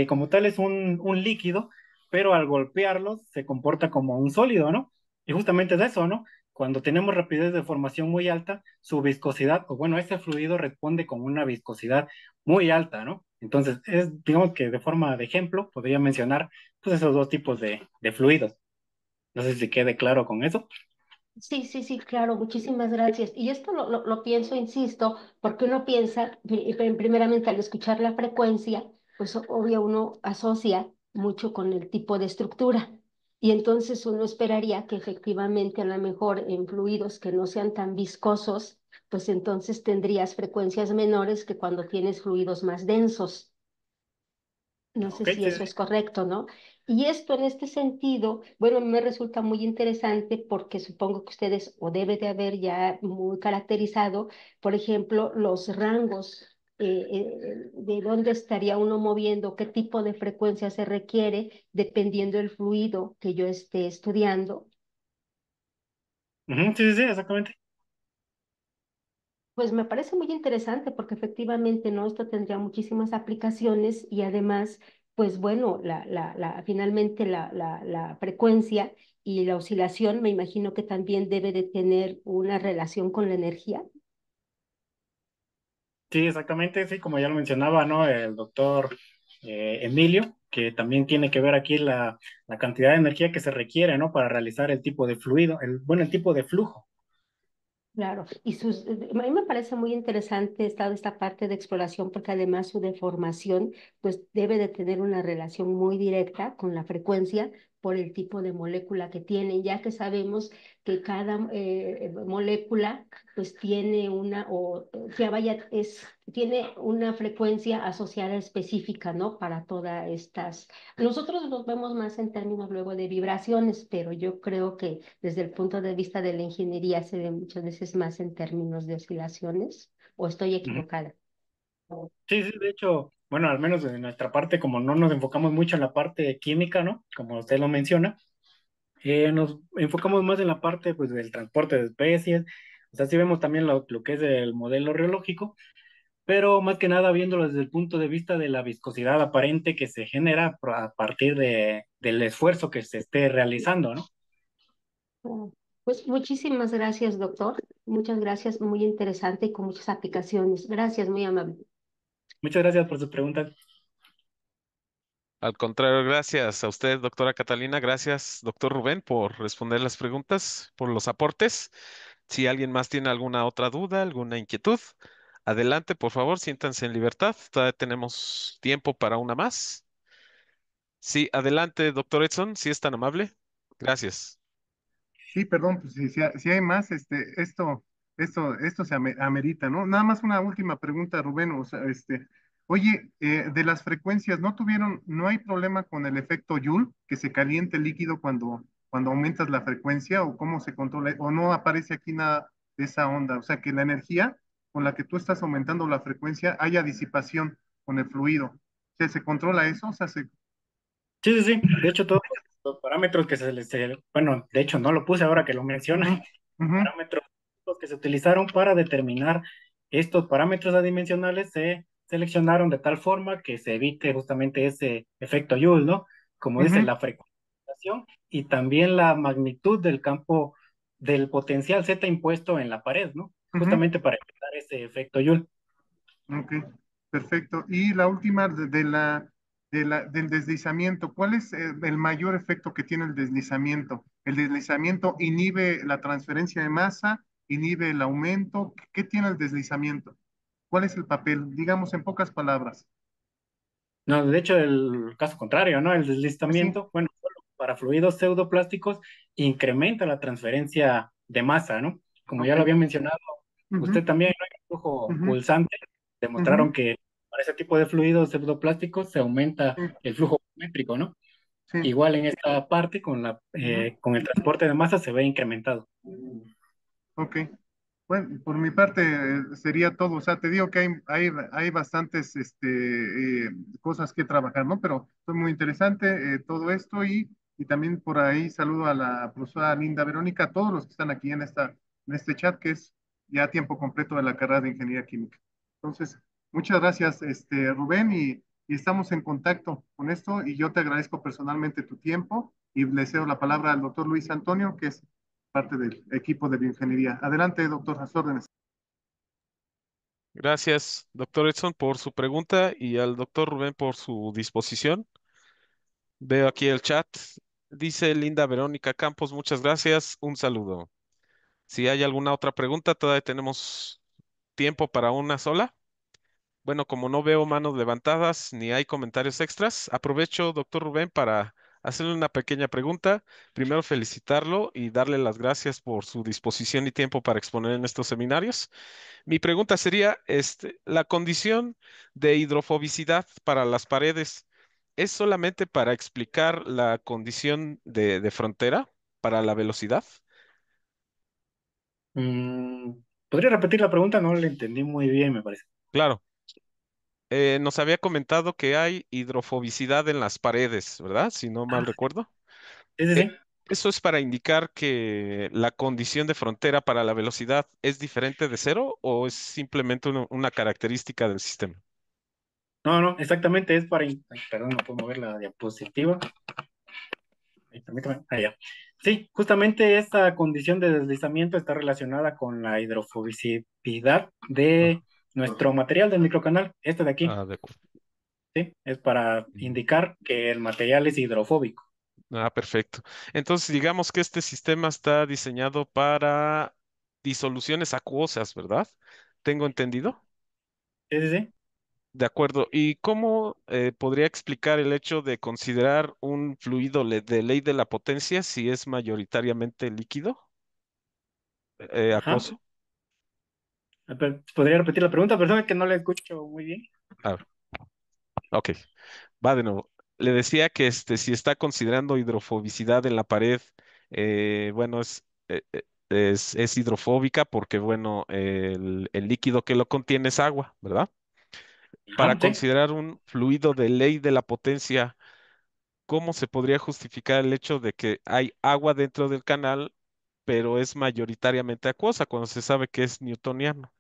como tal es un líquido, pero al golpearlo se comporta como un sólido, ¿no? Y justamente es eso, ¿no? Cuando tenemos rapidez de formación muy alta, su viscosidad, o bueno, ese fluido responde con una viscosidad muy alta, ¿no? Entonces, digamos que de forma de ejemplo, podría mencionar pues esos dos tipos de fluidos. No sé si quede claro con eso. Sí, sí, sí, claro, muchísimas gracias. Y esto lo pienso, insisto, porque uno piensa, primeramente al escuchar la frecuencia, pues obvio uno asocia mucho con el tipo de estructura. Y entonces uno esperaría que efectivamente a lo mejor en fluidos que no sean tan viscosos, pues entonces tendrías frecuencias menores que cuando tienes fluidos más densos. No sé Ok, si sí, eso sí. es correcto, ¿no? Y esto en este sentido, bueno, me resulta muy interesante porque supongo que ustedes o debe de haber ya muy caracterizado, por ejemplo, los rangos de dónde estaría uno moviendo, qué tipo de frecuencia se requiere, dependiendo del fluido que yo esté estudiando. Ujú, sí, sí, sí, exactamente. Pues me parece muy interesante porque efectivamente, ¿no? Esto tendría muchísimas aplicaciones y además, pues bueno, finalmente la frecuencia y la oscilación me imagino que también debe de tener una relación con la energía. Sí, exactamente, sí, como ya lo mencionaba, ¿no? El doctor Emilio, que también tiene que ver aquí la cantidad de energía que se requiere, ¿no? Para realizar el tipo de fluido, bueno, el tipo de flujo. Claro, a mí me parece muy interesante esta parte de exploración porque además su deformación pues debe de tener una relación muy directa con la frecuencia por el tipo de molécula que tiene, ya que sabemos que cada molécula pues tiene tiene una frecuencia asociada específica, ¿no? Para todas estas. Nosotros los vemos más en términos luego de vibraciones, pero yo creo que desde el punto de vista de la ingeniería se ve muchas veces más en términos de oscilaciones, o estoy Ujú. equivocada. Sí, sí, de hecho, bueno, al menos de nuestra parte, como no nos enfocamos mucho en la parte química, ¿no? Como usted lo menciona, nos enfocamos más en la parte, pues, del transporte de especies. O sea, sí vemos también lo que es el modelo reológico, pero más que nada viéndolo desde el punto de vista de la viscosidad aparente que se genera a partir del esfuerzo que se esté realizando, ¿no? Oh, pues muchísimas gracias, doctor. Muchas gracias, muy interesante y con muchas aplicaciones. Gracias, muy amable. Muchas gracias por sus preguntas. Al contrario, gracias a usted, doctora Catalina. Gracias, doctor Rubén, por responder las preguntas, por los aportes. Si alguien más tiene alguna otra duda, alguna inquietud, adelante, por favor, siéntanse en libertad. Todavía tenemos tiempo para una más. Sí, adelante, doctor Edson, si es tan amable. Gracias. Sí, perdón, pues si hay más, esto se amerita, ¿no? Nada más una última pregunta, Rubén, o sea, oye, de las frecuencias, no hay problema con el efecto Joule, que se caliente el líquido cuando aumentas la frecuencia, o cómo se controla, o no aparece aquí nada de esa onda, o sea, que la energía con la que tú estás aumentando la frecuencia haya disipación con el fluido. O sea, ¿se controla eso? O sea, Sí, sí, sí. De hecho, todos los parámetros que bueno, de hecho, no lo puse ahora que lo menciona, ujú, ujú, parámetros que se utilizaron para determinar estos parámetros adimensionales se seleccionaron de tal forma que se evite justamente ese efecto Joule, ¿no? Como dice, ujú, la frecuenciación y también la magnitud del campo del potencial Z impuesto en la pared, ¿no? ujú. Justamente para evitar ese efecto Joule. Ok, perfecto. Y la última del deslizamiento. ¿Cuál es el mayor efecto que tiene el deslizamiento? ¿El deslizamiento inhibe la transferencia de masa? ¿Inhibe el aumento? ¿Qué tiene el deslizamiento? ¿Cuál es el papel? Digamos en pocas palabras. No, de hecho, el caso contrario, ¿no? El Así. deslizamiento, bueno, solo para fluidos pseudoplásticos incrementa la transferencia de masa, ¿no? Como ya Ok. lo había mencionado, Ujú, usted también, ¿no? En el flujo ujú, pulsante ujú, demostraron que para ese tipo de fluidos pseudoplásticos se aumenta sí, el flujo métrico, ¿no? sí, Igual en esta parte, ujú, con el transporte de masa se ve incrementado. ok. Bueno, por mi parte sería todo. O sea, te digo que hay bastantes cosas que trabajar, ¿no? Pero fue muy interesante todo esto y también por ahí saludo a la profesora Linda Verónica, a todos los que están aquí en en este chat, que es ya a tiempo completo de la carrera de Ingeniería Química. Entonces, muchas gracias, Rubén, y estamos en contacto con esto, y yo te agradezco personalmente tu tiempo, y le cedo la palabra al doctor Luis Antonio, que es parte del equipo de bioingeniería. Adelante, doctor, a sus órdenes. Gracias, doctor Edson, por su pregunta y al doctor Rubén por su disposición. Veo aquí el chat. Dice Linda Verónica Campos, muchas gracias. Un saludo. Si hay alguna otra pregunta, todavía tenemos tiempo para una sola. Bueno, como no veo manos levantadas ni hay comentarios extras, aprovecho, doctor Rubén, para hacerle una pequeña pregunta. Primero, felicitarlo y darle las gracias por su disposición y tiempo para exponer en estos seminarios. Mi pregunta sería, la condición de hidrofobicidad para las paredes, ¿es solamente para explicar la condición de frontera para la velocidad? Mm, ¿Podría repetir la pregunta? No la entendí muy bien, me parece. Claro. Nos había comentado que hay hidrofobicidad en las paredes, ¿verdad? Si no mal Ah, recuerdo. sí, sí, Eh, sí. ¿Eso es para indicar que la condición de frontera para la velocidad es diferente de cero o es simplemente una característica del sistema? No, no, exactamente es para... Ay, perdón, no puedo mover la diapositiva. Ay, permítame. Ah, ya. Sí, justamente esta condición de deslizamiento está relacionada con la hidrofobicidad Ah, de nuestro material del microcanal, este de aquí. de acuerdo. Sí, es para Mm. indicar que el material es hidrofóbico. Perfecto. Entonces, digamos que este sistema está diseñado para disoluciones acuosas, ¿verdad? ¿Tengo entendido? Sí, sí, sí. De acuerdo. ¿Y cómo podría explicar el hecho de considerar un fluido de ley de la potencia si es mayoritariamente líquido, Ajá. acuoso? ¿Podría repetir la pregunta? Perdón, que no la escucho muy bien. A ver, ok, va de nuevo. Le decía que si está considerando hidrofobicidad en la pared, bueno, es hidrofóbica porque, bueno, el líquido que lo contiene es agua, ¿verdad? Para Ajá, sí. considerar un fluido de ley de la potencia, ¿cómo se podría justificar el hecho de que hay agua dentro del canal, pero es mayoritariamente acuosa cuando se sabe que es newtoniano?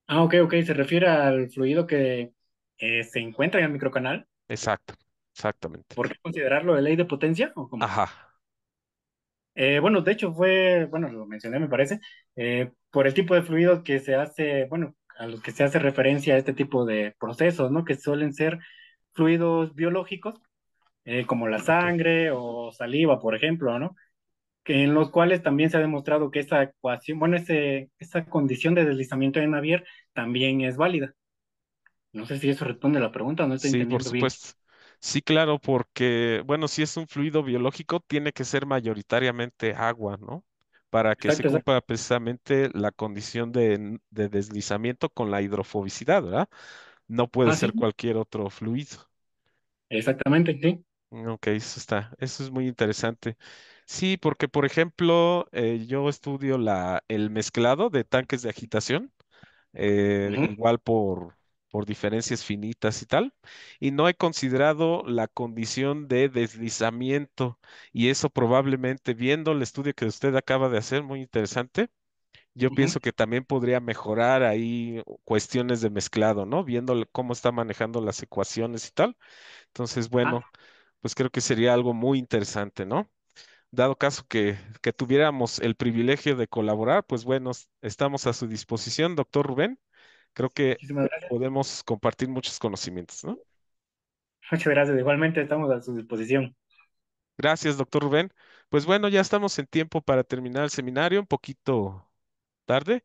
Ah, ok, ok. Se refiere al fluido que se encuentra en el microcanal. Exacto, exactamente. ¿Por qué considerarlo de ley de potencia? ¿O cómo? Ajá, Bueno, de hecho fue, bueno, lo mencioné, me parece, por el tipo de fluidos que se hace, bueno, a los que se hace referencia a este tipo de procesos, ¿no? Que suelen ser fluidos biológicos, como la ok. sangre o saliva, por ejemplo, ¿no? Que en los cuales también se ha demostrado que esa ecuación, bueno, esa condición de deslizamiento de Navier también es válida. No sé si eso responde a la pregunta, no estoy Sí, por entendiendo bien. supuesto. Sí, claro, porque, bueno, si es un fluido biológico, tiene que ser mayoritariamente agua, ¿no? Para que se Exacto, exacto. cumpla precisamente la condición de deslizamiento con la hidrofobicidad, ¿verdad? No puede Ah, sí, ser cualquier otro fluido. exactamente, sí. Ok, eso es muy interesante. Sí, porque, por ejemplo, yo estudio el mezclado de tanques de agitación Ujú. igual por diferencias finitas y tal, y no he considerado la condición de deslizamiento, y eso probablemente, viendo el estudio que usted acaba de hacer, muy interesante, yo Ujú. pienso que también podría mejorar ahí cuestiones de mezclado, ¿no? Viendo cómo está manejando las ecuaciones y tal. Entonces, Ah, bueno, pues creo que sería algo muy interesante, ¿no? Dado caso que tuviéramos el privilegio de colaborar, pues bueno, estamos a su disposición, doctor Rubén. Creo que muchísimas gracias. podemos compartir muchos conocimientos, ¿no? Muchas gracias. Igualmente estamos a su disposición. Gracias, doctor Rubén. Pues bueno, ya estamos en tiempo para terminar el seminario, un poquito tarde,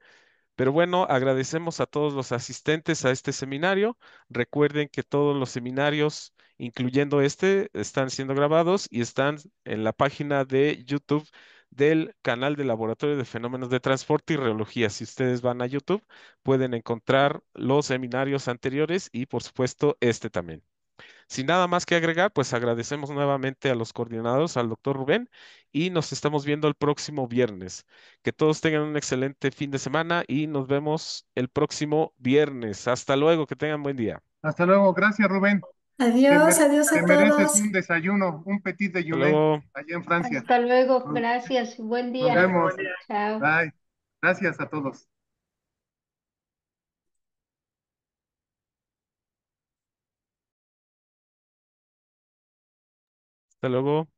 pero bueno, agradecemos a todos los asistentes a este seminario. Recuerden que todos los seminarios, incluyendo este, están siendo grabados y están en la página de YouTube del canal de Laboratorio de Fenómenos de Transporte y Reología. Si ustedes van a YouTube, pueden encontrar los seminarios anteriores y, por supuesto, este también. Sin nada más que agregar, pues agradecemos nuevamente a los coordinadores, al doctor Rubén, y nos estamos viendo el próximo viernes. Que todos tengan un excelente fin de semana y nos vemos el próximo viernes. Hasta luego, que tengan buen día. Hasta luego. Gracias, Rubén. Te, Adiós te a mereces todos. un desayuno, un petit Hasta déjeuner luego. allá en Francia. Hasta luego, Nos, gracias, buen nos día. vemos. Chao. Bye. Gracias a todos. Hasta luego.